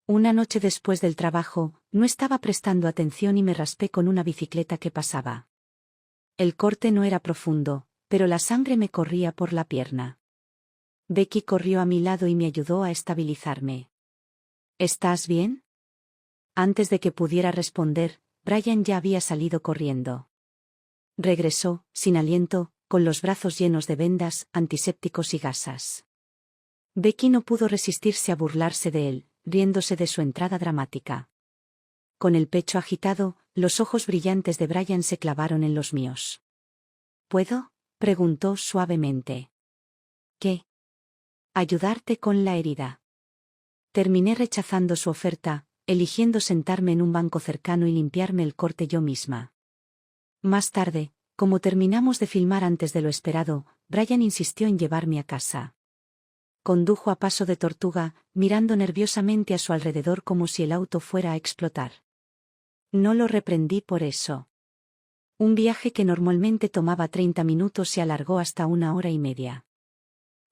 Una noche después del trabajo, no estaba prestando atención y me raspé con una bicicleta que pasaba. El corte no era profundo, pero la sangre me corría por la pierna. Becky corrió a mi lado y me ayudó a estabilizarme. ¿Estás bien? Antes de que pudiera responder, Brian ya había salido corriendo. Regresó, sin aliento, con los brazos llenos de vendas, antisépticos y gasas. Becky no pudo resistirse a burlarse de él, riéndose de su entrada dramática. Con el pecho agitado, los ojos brillantes de Brian se clavaron en los míos. ¿Puedo?, preguntó suavemente. ¿Qué? Ayudarte con la herida. Terminé rechazando su oferta, eligiendo sentarme en un banco cercano y limpiarme el corte yo misma. Más tarde, como terminamos de filmar antes de lo esperado, Brian insistió en llevarme a casa. Condujo a paso de tortuga, mirando nerviosamente a su alrededor como si el auto fuera a explotar. No lo reprendí por eso. Un viaje que normalmente tomaba 30 minutos se alargó hasta 1 hora y media.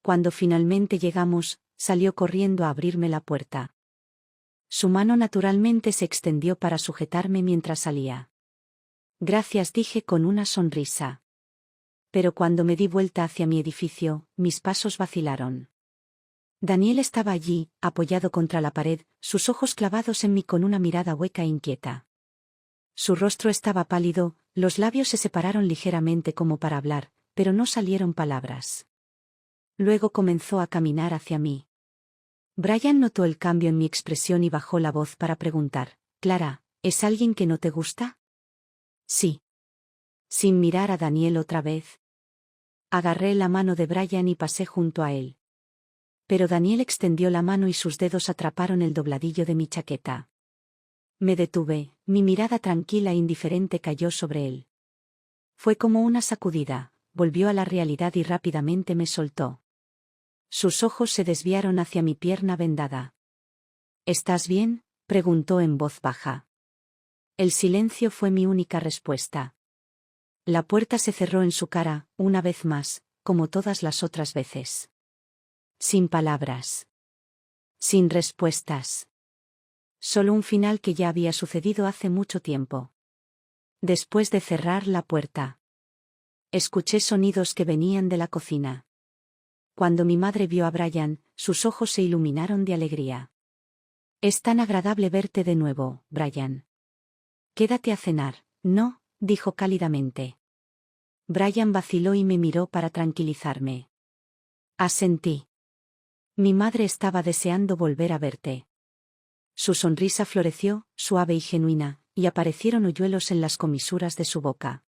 Cuando finalmente llegamos, salió corriendo a abrirme la puerta. Su mano naturalmente se extendió para sujetarme mientras salía. Gracias, dije con una sonrisa. Pero cuando me di vuelta hacia mi edificio, mis pasos vacilaron. Daniel estaba allí, apoyado contra la pared, sus ojos clavados en mí con una mirada hueca e inquieta. Su rostro estaba pálido, los labios se separaron ligeramente como para hablar, pero no salieron palabras. Luego comenzó a caminar hacia mí. Brian notó el cambio en mi expresión y bajó la voz para preguntar: «Clara, ¿es alguien que no te gusta?» «Sí». Sin mirar a Daniel otra vez. Agarré la mano de Brian y pasé junto a él. Pero Daniel extendió la mano y sus dedos atraparon el dobladillo de mi chaqueta. Me detuve, mi mirada tranquila e indiferente cayó sobre él. Fue como una sacudida, volvió a la realidad y rápidamente me soltó. Sus ojos se desviaron hacia mi pierna vendada. «¿Estás bien?», preguntó en voz baja. El silencio fue mi única respuesta. La puerta se cerró en su cara, una vez más, como todas las otras veces. Sin palabras. Sin respuestas. Solo un final que ya había sucedido hace mucho tiempo. Después de cerrar la puerta, escuché sonidos que venían de la cocina. Cuando mi madre vio a Brian, sus ojos se iluminaron de alegría. «Es tan agradable verte de nuevo, Brian. Quédate a cenar, ¿no?», dijo cálidamente. Brian vaciló y me miró para tranquilizarme. Asentí. «Mi madre estaba deseando volver a verte». Su sonrisa floreció, suave y genuina, y aparecieron hoyuelos en las comisuras de su boca.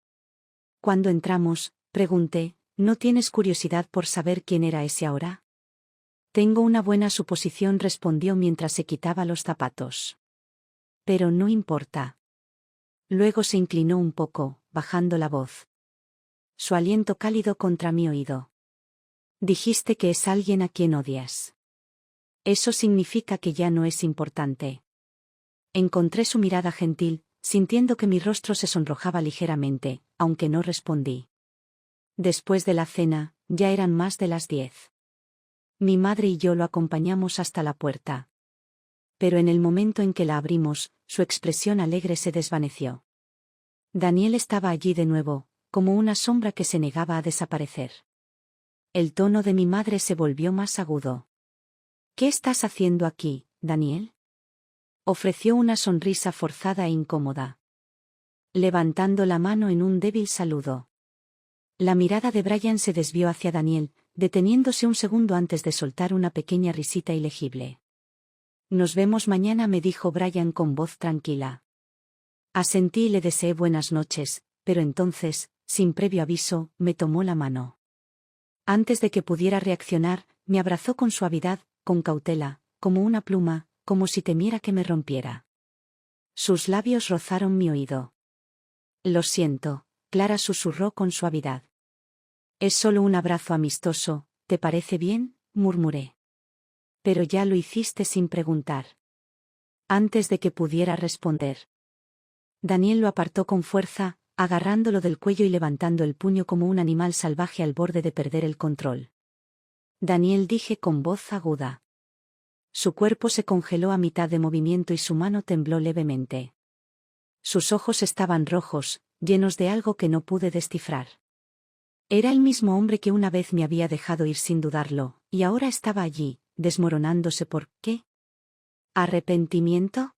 Cuando entramos, pregunté: «¿No tienes curiosidad por saber quién era ese ahora?» «Tengo una buena suposición», respondió mientras se quitaba los zapatos. «Pero no importa». Luego se inclinó un poco, bajando la voz. Su aliento cálido contra mi oído. «Dijiste que es alguien a quien odias. Eso significa que ya no es importante». Encontré su mirada gentil, sintiendo que mi rostro se sonrojaba ligeramente, aunque no respondí. Después de la cena, ya eran más de las 10. Mi madre y yo lo acompañamos hasta la puerta. Pero en el momento en que la abrimos, su expresión alegre se desvaneció. Daniel estaba allí de nuevo, como una sombra que se negaba a desaparecer. El tono de mi madre se volvió más agudo. «¿Qué estás haciendo aquí, Daniel?», ofreció una sonrisa forzada e incómoda, levantando la mano en un débil saludo. La mirada de Brian se desvió hacia Daniel, deteniéndose un segundo antes de soltar una pequeña risita ilegible. «Nos vemos mañana», me dijo Brian con voz tranquila. Asentí y le deseé buenas noches, pero entonces, sin previo aviso, me tomó la mano. Antes de que pudiera reaccionar, me abrazó con suavidad, con cautela, como una pluma, como si temiera que me rompiera. Sus labios rozaron mi oído. «Lo siento», Clara susurró con suavidad. «Es solo un abrazo amistoso, ¿te parece bien?», murmuré. «Pero ya lo hiciste sin preguntar». Antes de que pudiera responder. Daniel lo apartó con fuerza, agarrándolo del cuello y levantando el puño como un animal salvaje al borde de perder el control. «Daniel», dije con voz aguda. Su cuerpo se congeló a mitad de movimiento y su mano tembló levemente. Sus ojos estaban rojos, llenos de algo que no pude descifrar. Era el mismo hombre que una vez me había dejado ir sin dudarlo, y ahora estaba allí, desmoronándose. ¿Por qué? ¿Arrepentimiento?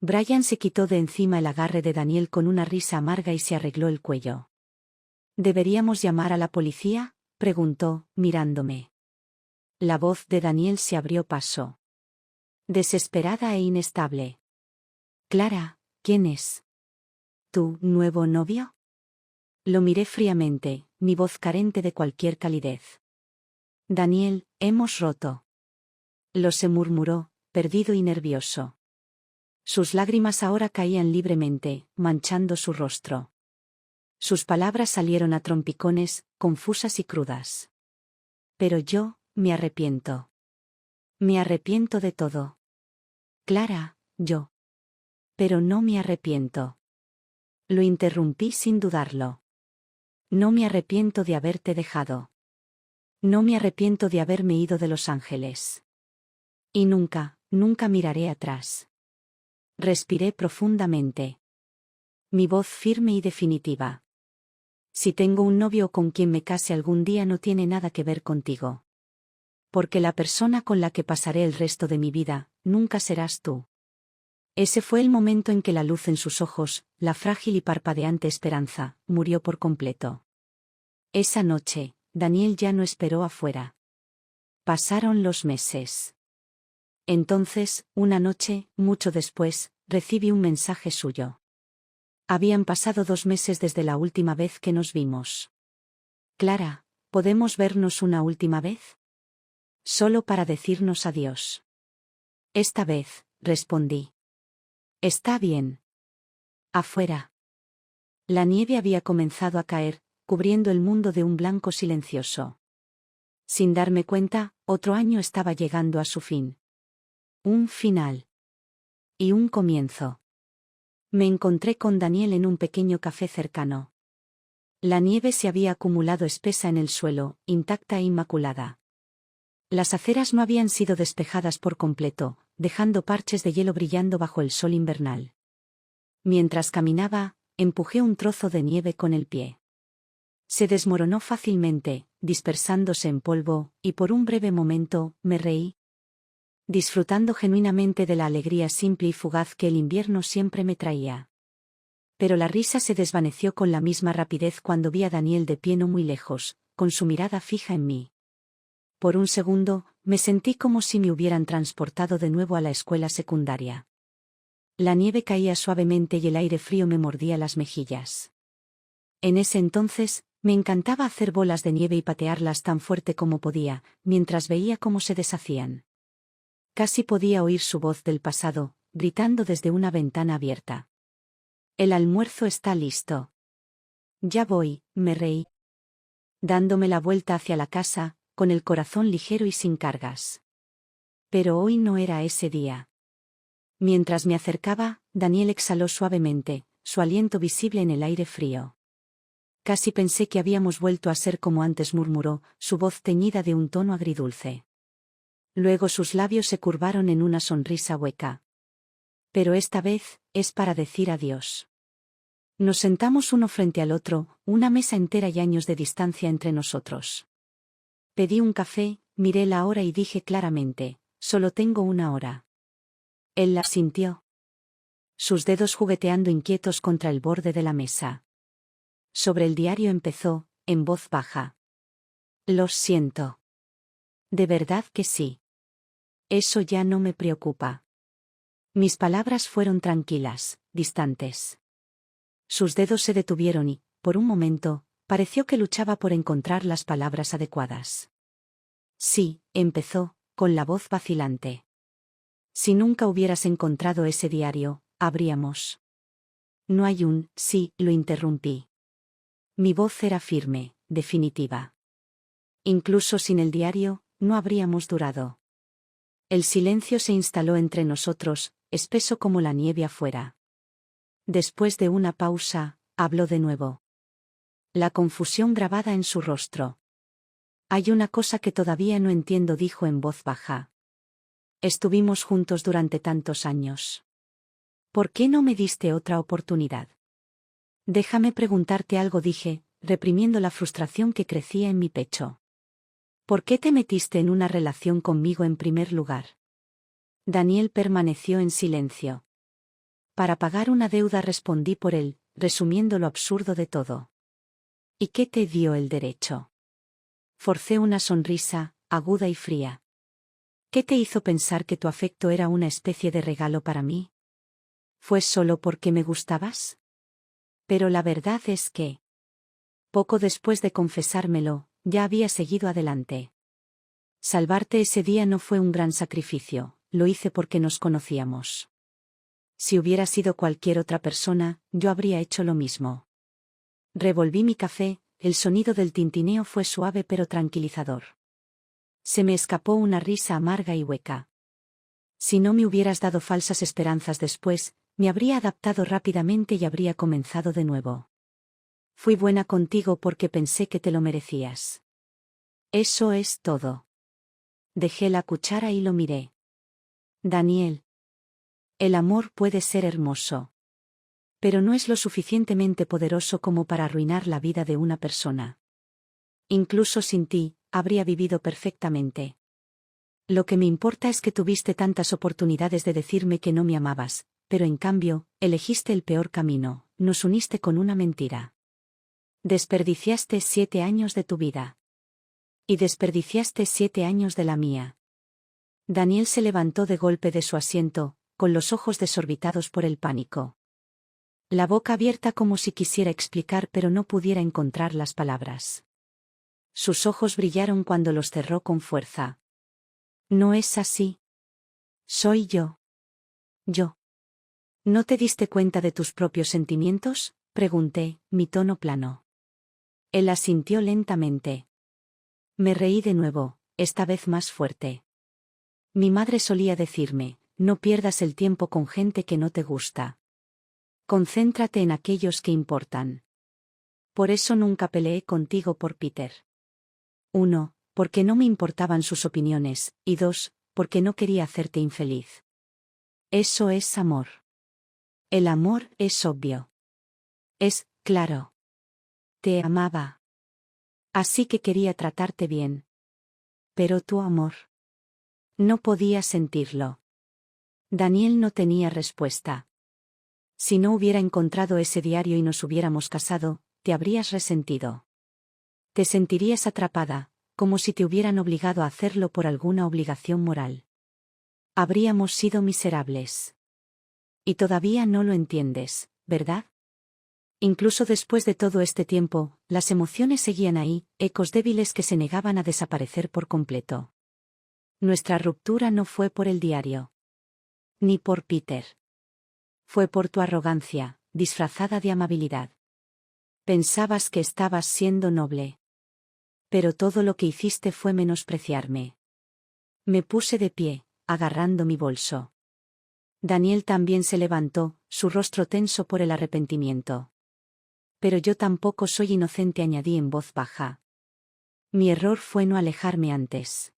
Brian se quitó de encima el agarre de Daniel con una risa amarga y se arregló el cuello. «¿Deberíamos llamar a la policía?», preguntó, mirándome. La voz de Daniel se abrió paso. Desesperada e inestable. «Clara, ¿quién es? ¿Tu nuevo novio?». Lo miré fríamente, mi voz carente de cualquier calidez. «Daniel, hemos roto». Lo se murmuró, perdido y nervioso. Sus lágrimas ahora caían libremente, manchando su rostro. Sus palabras salieron a trompicones, confusas y crudas. Pero yo, me arrepiento. Me arrepiento de todo. Clara, yo. Pero no me arrepiento. Lo interrumpí sin dudarlo. No me arrepiento de haberte dejado. No me arrepiento de haberme ido de Los Ángeles. Y nunca, nunca miraré atrás. Respiré profundamente. Mi voz firme y definitiva. Si tengo un novio con quien me case algún día no tiene nada que ver contigo. Porque la persona con la que pasaré el resto de mi vida, nunca serás tú. Ese fue el momento en que la luz en sus ojos, la frágil y parpadeante esperanza, murió por completo. Esa noche, Daniel ya no esperó afuera. Pasaron los meses. Entonces, una noche, mucho después, recibí un mensaje suyo. Habían pasado 2 meses desde la última vez que nos vimos. Clara, ¿podemos vernos una última vez? Solo para decirnos adiós. Esta vez, respondí. Está bien. Afuera. La nieve había comenzado a caer, cubriendo el mundo de un blanco silencioso. Sin darme cuenta, otro año estaba llegando a su fin. Un final. Y un comienzo. Me encontré con Daniel en un pequeño café cercano. La nieve se había acumulado espesa en el suelo, intacta e inmaculada. Las aceras no habían sido despejadas por completo, dejando parches de hielo brillando bajo el sol invernal. Mientras caminaba, empujé un trozo de nieve con el pie. Se desmoronó fácilmente, dispersándose en polvo, y por un breve momento, me reí, disfrutando genuinamente de la alegría simple y fugaz que el invierno siempre me traía. Pero la risa se desvaneció con la misma rapidez cuando vi a Daniel de pie no muy lejos, con su mirada fija en mí. Por un segundo, me sentí como si me hubieran transportado de nuevo a la escuela secundaria. La nieve caía suavemente y el aire frío me mordía las mejillas. En ese entonces, me encantaba hacer bolas de nieve y patearlas tan fuerte como podía, mientras veía cómo se deshacían. Casi podía oír su voz del pasado, gritando desde una ventana abierta. El almuerzo está listo. Ya voy, me reí. Dándome la vuelta hacia la casa, con el corazón ligero y sin cargas. Pero hoy no era ese día. Mientras me acercaba, Daniel exhaló suavemente, su aliento visible en el aire frío. Casi pensé que habíamos vuelto a ser como antes, murmuró, su voz teñida de un tono agridulce. Luego sus labios se curvaron en una sonrisa hueca. Pero esta vez, es para decir adiós. Nos sentamos uno frente al otro, una mesa entera y años de distancia entre nosotros. Pedí un café, miré la hora y dije claramente, solo tengo 1 hora. Él la sintió. Sus dedos jugueteando inquietos contra el borde de la mesa. Sobre el diario empezó, en voz baja. Lo siento. De verdad que sí. Eso ya no me preocupa. Mis palabras fueron tranquilas, distantes. Sus dedos se detuvieron y, por un momento, pareció que luchaba por encontrar las palabras adecuadas. Sí, empezó, con la voz vacilante. Si nunca hubieras encontrado ese diario, habríamos. No hay un sí, lo interrumpí. Mi voz era firme, definitiva. Incluso sin el diario, no habríamos durado. El silencio se instaló entre nosotros, espeso como la nieve afuera. Después de una pausa, habló de nuevo. La confusión grabada en su rostro. Hay una cosa que todavía no entiendo, dijo en voz baja. Estuvimos juntos durante tantos años. ¿Por qué no me diste otra oportunidad? Déjame preguntarte algo, dije, reprimiendo la frustración que crecía en mi pecho. ¿Por qué te metiste en una relación conmigo en primer lugar? Daniel permaneció en silencio. Para pagar una deuda, respondí por él, resumiendo lo absurdo de todo. ¿Y qué te dio el derecho? Forcé una sonrisa, aguda y fría. ¿Qué te hizo pensar que tu afecto era una especie de regalo para mí? ¿Fue solo porque me gustabas? Pero la verdad es que, poco después de confesármelo, ya había seguido adelante. Salvarte ese día no fue un gran sacrificio, lo hice porque nos conocíamos. Si hubiera sido cualquier otra persona, yo habría hecho lo mismo. Revolví mi café, el sonido del tintineo fue suave pero tranquilizador. Se me escapó una risa amarga y hueca. Si no me hubieras dado falsas esperanzas después, me habría adaptado rápidamente y habría comenzado de nuevo. Fui buena contigo porque pensé que te lo merecías. Eso es todo. Dejé la cuchara y lo miré. Daniel. El amor puede ser hermoso. Pero no es lo suficientemente poderoso como para arruinar la vida de una persona. Incluso sin ti, habría vivido perfectamente. Lo que me importa es que tuviste tantas oportunidades de decirme que no me amabas, pero en cambio, elegiste el peor camino, nos uniste con una mentira. Desperdiciaste 7 años de tu vida. Y desperdiciaste 7 años de la mía. Daniel se levantó de golpe de su asiento, con los ojos desorbitados por el pánico. La boca abierta como si quisiera explicar pero no pudiera encontrar las palabras. Sus ojos brillaron cuando los cerró con fuerza. No es así. Soy yo. Yo. ¿No te diste cuenta de tus propios sentimientos? Pregunté, mi tono plano. Él asintió lentamente. Me reí de nuevo, esta vez más fuerte. Mi madre solía decirme, no pierdas el tiempo con gente que no te gusta. Concéntrate en aquellos que importan. Por eso nunca peleé contigo por Peter. 1, porque no me importaban sus opiniones, y 2, porque no quería hacerte infeliz. Eso es amor. El amor es obvio. Es, claro. Te amaba. Así que quería tratarte bien. Pero tu amor. No podía sentirlo. Daniel no tenía respuesta. Si no hubiera encontrado ese diario y nos hubiéramos casado, te habrías resentido. Te sentirías atrapada, como si te hubieran obligado a hacerlo por alguna obligación moral. Habríamos sido miserables. Y todavía no lo entiendes, ¿verdad? Incluso después de todo este tiempo, las emociones seguían ahí, ecos débiles que se negaban a desaparecer por completo. Nuestra ruptura no fue por el diario. Ni por Peter. Fue por tu arrogancia, disfrazada de amabilidad. Pensabas que estabas siendo noble. Pero todo lo que hiciste fue menospreciarme. Me puse de pie, agarrando mi bolso. Daniel también se levantó, su rostro tenso por el arrepentimiento. Pero yo tampoco soy inocente, añadí en voz baja. Mi error fue no alejarme antes.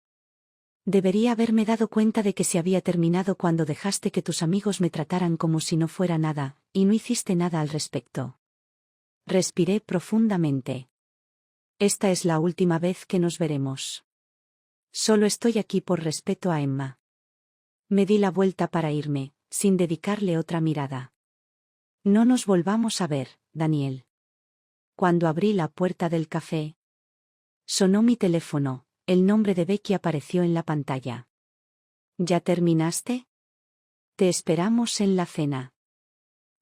Debería haberme dado cuenta de que se había terminado cuando dejaste que tus amigos me trataran como si no fuera nada, y no hiciste nada al respecto. Respiré profundamente. Esta es la última vez que nos veremos. Solo estoy aquí por respeto a Emma. Me di la vuelta para irme, sin dedicarle otra mirada. No nos volvamos a ver, Daniel. Cuando abrí la puerta del café, sonó mi teléfono, el nombre de Becky apareció en la pantalla. ¿Ya terminaste? Te esperamos en la cena.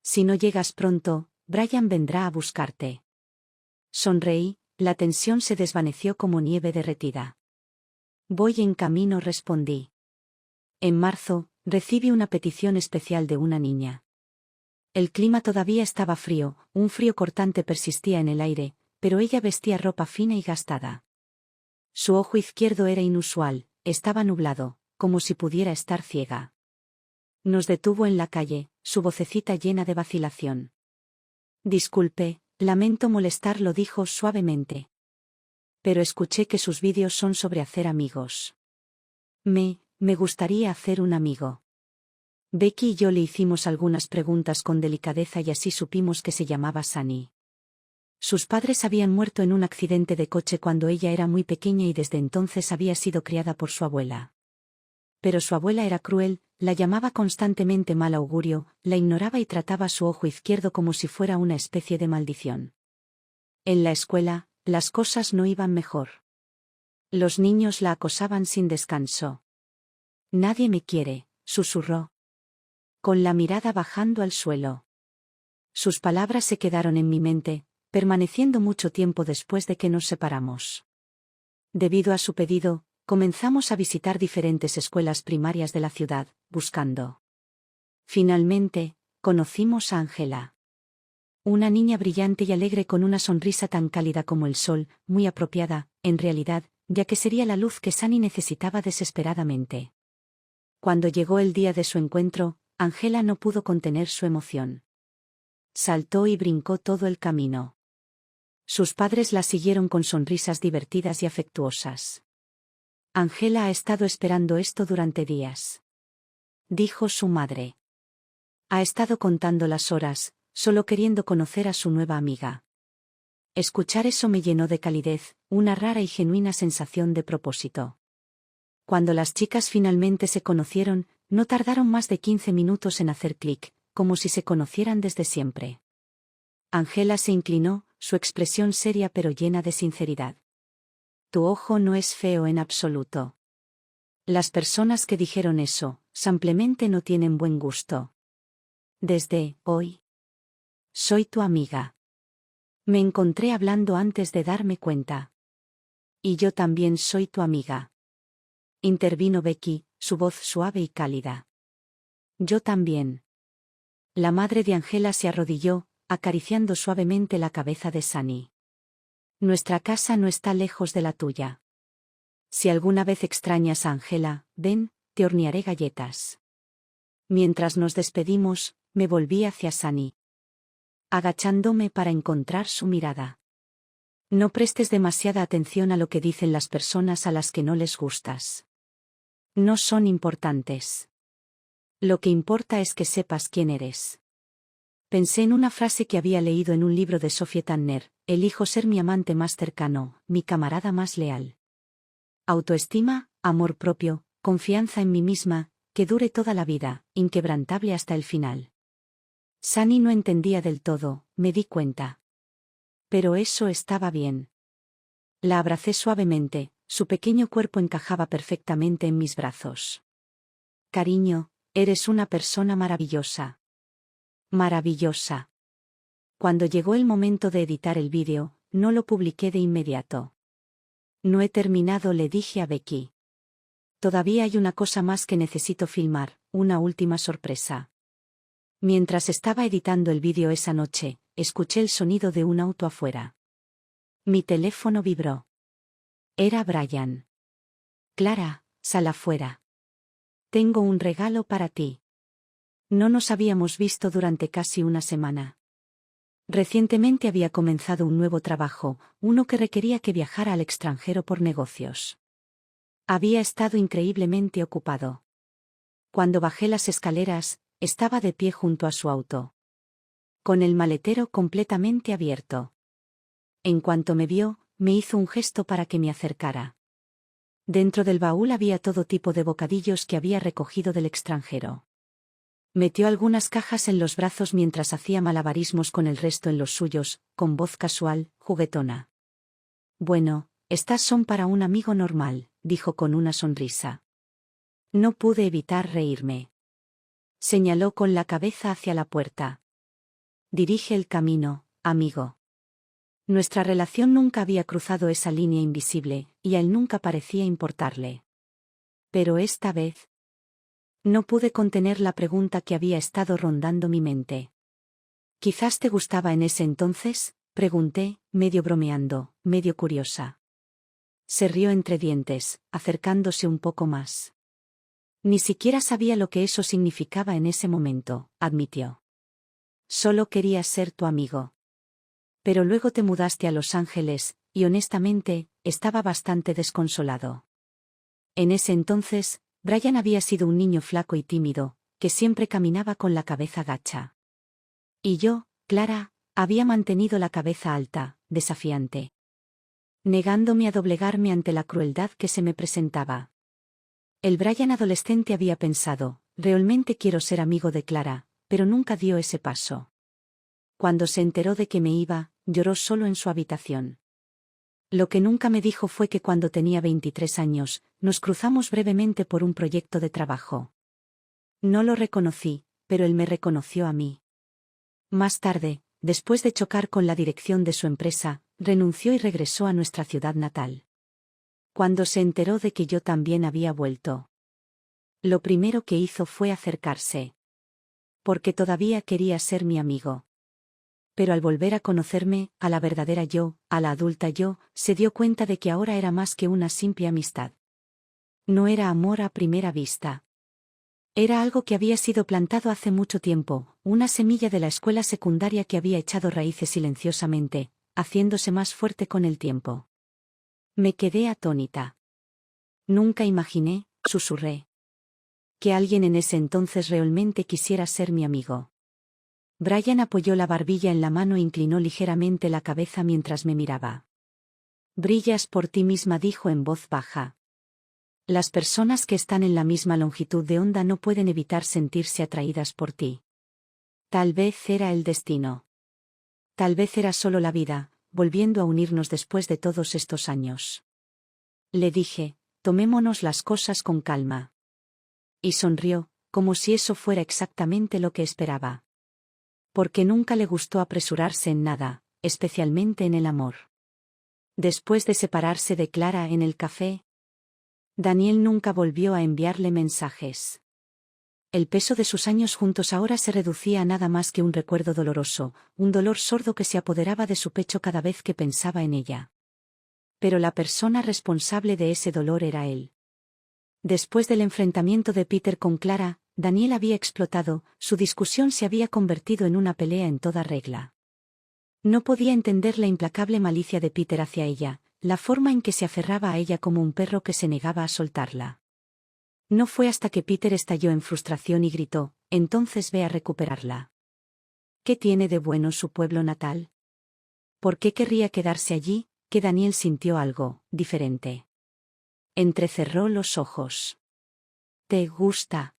Si no llegas pronto, Brian vendrá a buscarte. Sonreí, la tensión se desvaneció como nieve derretida. Voy en camino, respondí. En marzo, recibí una petición especial de una niña. El clima todavía estaba frío, un frío cortante persistía en el aire, pero ella vestía ropa fina y gastada. Su ojo izquierdo era inusual, estaba nublado, como si pudiera estar ciega. Nos detuvo en la calle, su vocecita llena de vacilación. Disculpe, lamento molestarlo, dijo suavemente. Pero escuché que sus vídeos son sobre hacer amigos. Me gustaría hacer un amigo. Becky y yo le hicimos algunas preguntas con delicadeza y así supimos que se llamaba Sunny. Sus padres habían muerto en un accidente de coche cuando ella era muy pequeña y desde entonces había sido criada por su abuela. Pero su abuela era cruel, la llamaba constantemente mal augurio, la ignoraba y trataba su ojo izquierdo como si fuera una especie de maldición. En la escuela, las cosas no iban mejor. Los niños la acosaban sin descanso. Nadie me quiere, susurró, con la mirada bajando al suelo. Sus palabras se quedaron en mi mente, permaneciendo mucho tiempo después de que nos separamos. Debido a su pedido, comenzamos a visitar diferentes escuelas primarias de la ciudad, buscando Finalmente, conocimos a Ángela. Una niña brillante y alegre con una sonrisa tan cálida como el sol, muy apropiada, en realidad, ya que sería la luz que Sunny necesitaba desesperadamente. Cuando llegó el día de su encuentro, Ángela no pudo contener su emoción. Saltó y brincó todo el camino. Sus padres la siguieron con sonrisas divertidas y afectuosas. Ángela ha estado esperando esto durante días, dijo su madre. Ha estado contando las horas, solo queriendo conocer a su nueva amiga. Escuchar eso me llenó de calidez, una rara y genuina sensación de propósito. Cuando las chicas finalmente se conocieron, no tardaron más de 15 minutos en hacer clic, como si se conocieran desde siempre. Ángela se inclinó, su expresión seria pero llena de sinceridad. Tu ojo no es feo en absoluto. Las personas que dijeron eso, simplemente no tienen buen gusto. Desde hoy, soy tu amiga. Me encontré hablando antes de darme cuenta. Y yo también soy tu amiga. Intervino Becky, su voz suave y cálida. Yo también. La madre de Ángela se arrodilló, acariciando suavemente la cabeza de Sunny. Nuestra casa no está lejos de la tuya. Si alguna vez extrañas a Ángela, ven, te hornearé galletas. Mientras nos despedimos, me volví hacia Sunny, agachándome para encontrar su mirada. No prestes demasiada atención a lo que dicen las personas a las que no les gustas. No son importantes. Lo que importa es que sepas quién eres. Pensé en una frase que había leído en un libro de Sophie Tanner: elijo ser mi amante más cercano, mi camarada más leal. Autoestima, amor propio, confianza en mí misma, que dure toda la vida, inquebrantable hasta el final. Sunny no entendía del todo, me di cuenta. Pero eso estaba bien. La abracé suavemente, su pequeño cuerpo encajaba perfectamente en mis brazos. Cariño, eres una persona maravillosa. Maravillosa. Cuando llegó el momento de editar el vídeo, no lo publiqué de inmediato. No he terminado, le dije a Becky. Todavía hay una cosa más que necesito filmar, una última sorpresa. Mientras estaba editando el vídeo esa noche, escuché el sonido de un auto afuera. Mi teléfono vibró. Era Brian. Clara, sal afuera. Tengo un regalo para ti. No nos habíamos visto durante casi una semana. Recientemente había comenzado un nuevo trabajo, uno que requería que viajara al extranjero por negocios. Había estado increíblemente ocupado. Cuando bajé las escaleras, estaba de pie junto a su auto, con el maletero completamente abierto. En cuanto me vio, me hizo un gesto para que me acercara. Dentro del baúl había todo tipo de bocadillos que había recogido del extranjero. Metió algunas cajas en los brazos mientras hacía malabarismos con el resto en los suyos, con voz casual, juguetona. Bueno, estas son para un amigo normal, dijo con una sonrisa. No pude evitar reírme. Señaló con la cabeza hacia la puerta. Dirige el camino, amigo. Nuestra relación nunca había cruzado esa línea invisible, y a él nunca parecía importarle. Pero esta vez, no pude contener la pregunta que había estado rondando mi mente. ¿Quizás te gustaba en ese entonces?, pregunté, medio bromeando, medio curiosa. Se rió entre dientes, acercándose un poco más. Ni siquiera sabía lo que eso significaba en ese momento, admitió. Solo quería ser tu amigo. Pero luego te mudaste a Los Ángeles, y honestamente, estaba bastante desconsolado. En ese entonces, Brian había sido un niño flaco y tímido, que siempre caminaba con la cabeza gacha. Y yo, Clara, había mantenido la cabeza alta, desafiante, negándome a doblegarme ante la crueldad que se me presentaba. El Brian adolescente había pensado, realmente quiero ser amigo de Clara, pero nunca dio ese paso. Cuando se enteró de que me iba, lloró solo en su habitación. Lo que nunca me dijo fue que cuando tenía 23 años, nos cruzamos brevemente por un proyecto de trabajo. No lo reconocí, pero él me reconoció a mí. Más tarde, después de chocar con la dirección de su empresa, renunció y regresó a nuestra ciudad natal. Cuando se enteró de que yo también había vuelto, lo primero que hizo fue acercarse. Porque todavía quería ser mi amigo. Pero al volver a conocerme, a la verdadera yo, a la adulta yo, se dio cuenta de que ahora era más que una simple amistad. No era amor a primera vista. Era algo que había sido plantado hace mucho tiempo, una semilla de la escuela secundaria que había echado raíces silenciosamente, haciéndose más fuerte con el tiempo. Me quedé atónita. Nunca imaginé, susurré, que alguien en ese entonces realmente quisiera ser mi amigo. Brian apoyó la barbilla en la mano e inclinó ligeramente la cabeza mientras me miraba. Brillas por ti misma, dijo en voz baja. Las personas que están en la misma longitud de onda no pueden evitar sentirse atraídas por ti. Tal vez era el destino. Tal vez era solo la vida, volviendo a unirnos después de todos estos años. Le dije, tomémonos las cosas con calma. Y sonrió, como si eso fuera exactamente lo que esperaba. Porque nunca le gustó apresurarse en nada, especialmente en el amor. Después de separarse de Clara en el café, Daniel nunca volvió a enviarle mensajes. El peso de sus años juntos ahora se reducía a nada más que un recuerdo doloroso, un dolor sordo que se apoderaba de su pecho cada vez que pensaba en ella. Pero la persona responsable de ese dolor era él. Después del enfrentamiento de Peter con Clara, Daniel había explotado, su discusión se había convertido en una pelea en toda regla. No podía entender la implacable malicia de Peter hacia ella, la forma en que se aferraba a ella como un perro que se negaba a soltarla. No fue hasta que Peter estalló en frustración y gritó, entonces ve a recuperarla. ¿Qué tiene de bueno su pueblo natal? ¿Por qué querría quedarse allí? Que Daniel sintió algo diferente. Entrecerró los ojos. ¿Te gusta?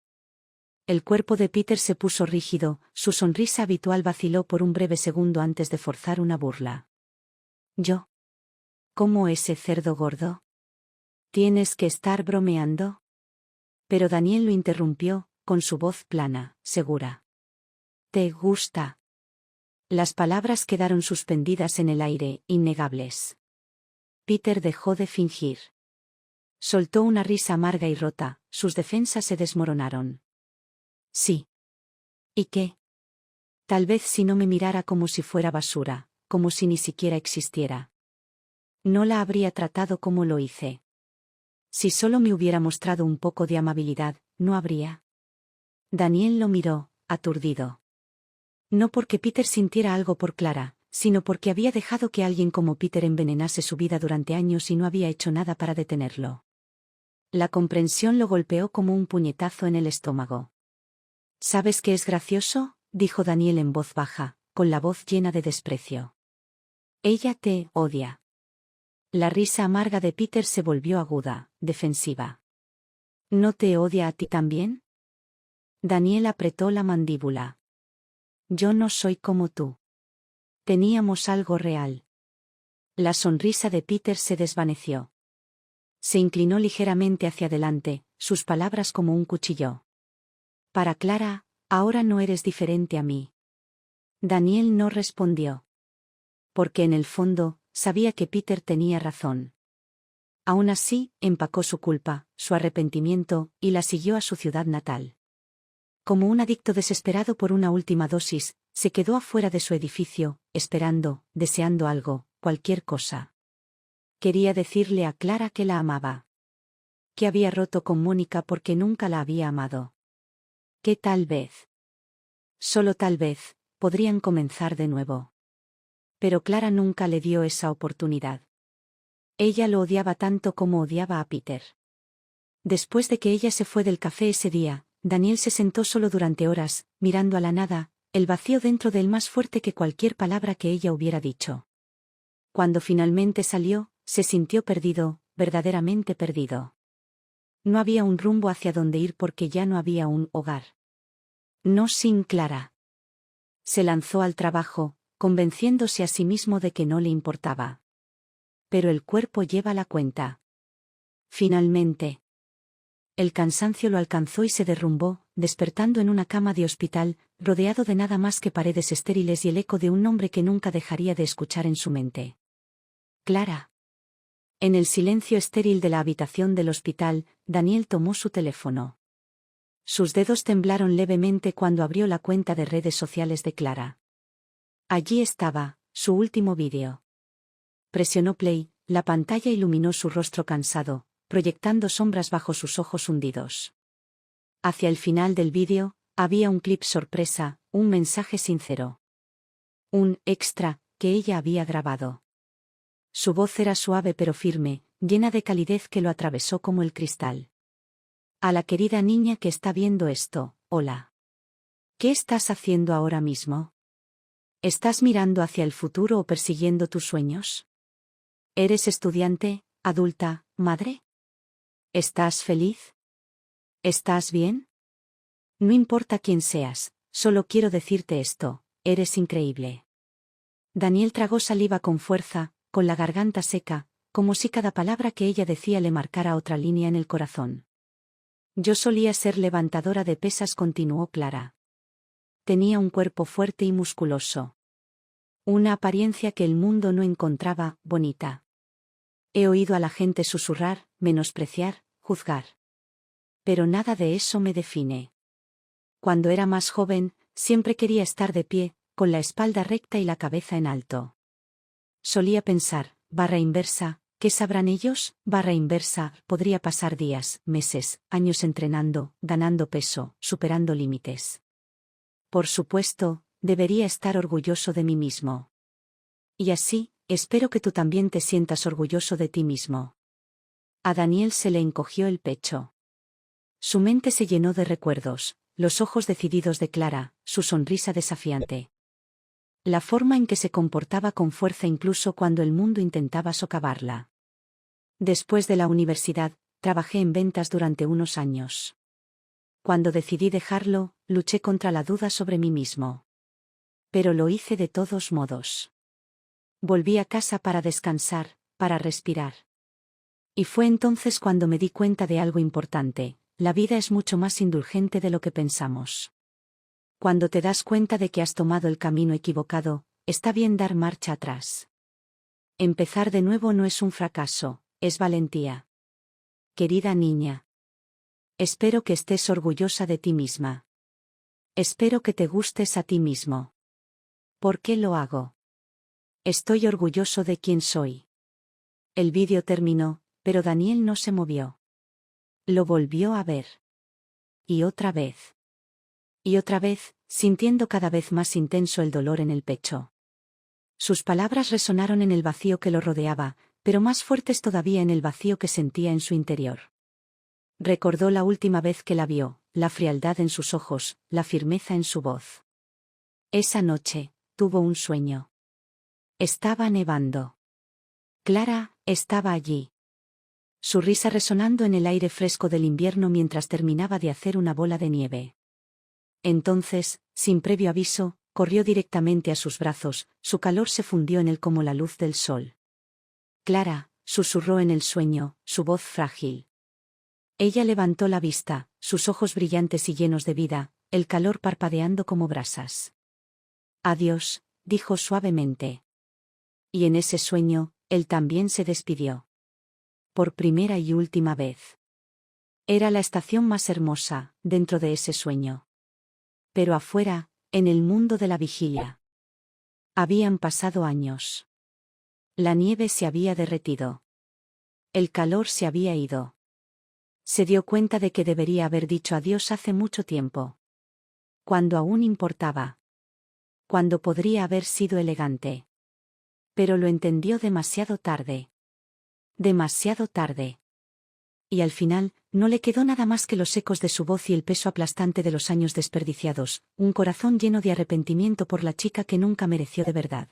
El cuerpo de Peter se puso rígido, su sonrisa habitual vaciló por un breve segundo antes de forzar una burla. ¿Yo? ¿Cómo ese cerdo gordo? ¿Tienes que estar bromeando? Pero Daniel lo interrumpió, con su voz plana, segura. ¿Te gusta? Las palabras quedaron suspendidas en el aire, innegables. Peter dejó de fingir. Soltó una risa amarga y rota, sus defensas se desmoronaron. Sí. ¿Y qué? Tal vez si no me mirara como si fuera basura, como si ni siquiera existiera. No la habría tratado como lo hice. Si solo me hubiera mostrado un poco de amabilidad, no habría. Daniel lo miró, aturdido. No porque Peter sintiera algo por Clara, sino porque había dejado que alguien como Peter envenenase su vida durante años y no había hecho nada para detenerlo. La comprensión lo golpeó como un puñetazo en el estómago. ¿Sabes qué es gracioso?, dijo Daniel en voz baja, con la voz llena de desprecio. Ella te odia. La risa amarga de Peter se volvió aguda, defensiva. ¿No te odia a ti también? Daniel apretó la mandíbula. Yo no soy como tú. Teníamos algo real. La sonrisa de Peter se desvaneció. Se inclinó ligeramente hacia adelante, sus palabras como un cuchillo. Para Clara, ahora no eres diferente a mí. Daniel no respondió. Porque en el fondo, sabía que Peter tenía razón. Aún así, empacó su culpa, su arrepentimiento, y la siguió a su ciudad natal. Como un adicto desesperado por una última dosis, se quedó afuera de su edificio, esperando, deseando algo, cualquier cosa. Quería decirle a Clara que la amaba. Que había roto con Mónica porque nunca la había amado. Que tal vez, solo tal vez, podrían comenzar de nuevo. Pero Clara nunca le dio esa oportunidad. Ella lo odiaba tanto como odiaba a Peter. Después de que ella se fue del café ese día, Daniel se sentó solo durante horas, mirando a la nada, el vacío dentro de él más fuerte que cualquier palabra que ella hubiera dicho. Cuando finalmente salió, se sintió perdido, verdaderamente perdido. No había un rumbo hacia donde ir porque ya no había un hogar. No sin Clara. Se lanzó al trabajo, convenciéndose a sí mismo de que no le importaba. Pero el cuerpo lleva la cuenta. Finalmente. El cansancio lo alcanzó y se derrumbó, despertando en una cama de hospital, rodeado de nada más que paredes estériles y el eco de un nombre que nunca dejaría de escuchar en su mente. Clara. En el silencio estéril de la habitación del hospital, Daniel tomó su teléfono. Sus dedos temblaron levemente cuando abrió la cuenta de redes sociales de Clara. Allí estaba, su último vídeo. Presionó play, la pantalla iluminó su rostro cansado, proyectando sombras bajo sus ojos hundidos. Hacia el final del vídeo, había un clip sorpresa, un mensaje sincero. Un extra, que ella había grabado. Su voz era suave pero firme, llena de calidez que lo atravesó como el cristal. A la querida niña que está viendo esto, hola. ¿Qué estás haciendo ahora mismo? ¿Estás mirando hacia el futuro o persiguiendo tus sueños? ¿Eres estudiante, adulta, madre? ¿Estás feliz? ¿Estás bien? No importa quién seas, solo quiero decirte esto, eres increíble. Daniel tragó saliva con fuerza, con la garganta seca, como si cada palabra que ella decía le marcara otra línea en el corazón. Yo solía ser levantadora de pesas, continuó Clara. Tenía un cuerpo fuerte y musculoso. Una apariencia que el mundo no encontraba bonita. He oído a la gente susurrar, menospreciar, juzgar. Pero nada de eso me define. Cuando era más joven, siempre quería estar de pie, con la espalda recta y la cabeza en alto. Solía pensar, barra inversa, ¿qué sabrán ellos? Barra inversa, podría pasar días, meses, años entrenando, ganando peso, superando límites. Por supuesto, debería estar orgulloso de mí mismo. Y así, espero que tú también te sientas orgulloso de ti mismo. A Daniel se le encogió el pecho. Su mente se llenó de recuerdos, los ojos decididos de Clara, su sonrisa desafiante. La forma en que se comportaba con fuerza incluso cuando el mundo intentaba socavarla. Después de la universidad, trabajé en ventas durante unos años. Cuando decidí dejarlo, luché contra la duda sobre mí mismo. Pero lo hice de todos modos. Volví a casa para descansar, para respirar. Y fue entonces cuando me di cuenta de algo importante: la vida es mucho más indulgente de lo que pensamos. Cuando te das cuenta de que has tomado el camino equivocado, está bien dar marcha atrás. Empezar de nuevo no es un fracaso, es valentía. Querida niña. Espero que estés orgullosa de ti misma. Espero que te gustes a ti mismo. ¿Por qué lo hago? Estoy orgulloso de quién soy. El vídeo terminó, pero Daniel no se movió. Lo volvió a ver. Y otra vez. Y otra vez, sintiendo cada vez más intenso el dolor en el pecho. Sus palabras resonaron en el vacío que lo rodeaba, pero más fuertes todavía en el vacío que sentía en su interior. Recordó la última vez que la vio, la frialdad en sus ojos, la firmeza en su voz. Esa noche, tuvo un sueño. Estaba nevando. Clara estaba allí. Su risa resonando en el aire fresco del invierno mientras terminaba de hacer una bola de nieve. Entonces, sin previo aviso, corrió directamente a sus brazos, su calor se fundió en él como la luz del sol. Clara, susurró en el sueño, su voz frágil. Ella levantó la vista, sus ojos brillantes y llenos de vida, el calor parpadeando como brasas. Adiós, dijo suavemente. Y en ese sueño, él también se despidió. Por primera y última vez. Era la estación más hermosa, dentro de ese sueño. Pero afuera, en el mundo de la vigilia. Habían pasado años. La nieve se había derretido. El calor se había ido. Se dio cuenta de que debería haber dicho adiós hace mucho tiempo. Cuando aún importaba. Cuando podría haber sido elegante. Pero lo entendió demasiado tarde. Demasiado tarde. Y al final, no le quedó nada más que los ecos de su voz y el peso aplastante de los años desperdiciados, un corazón lleno de arrepentimiento por la chica que nunca mereció de verdad.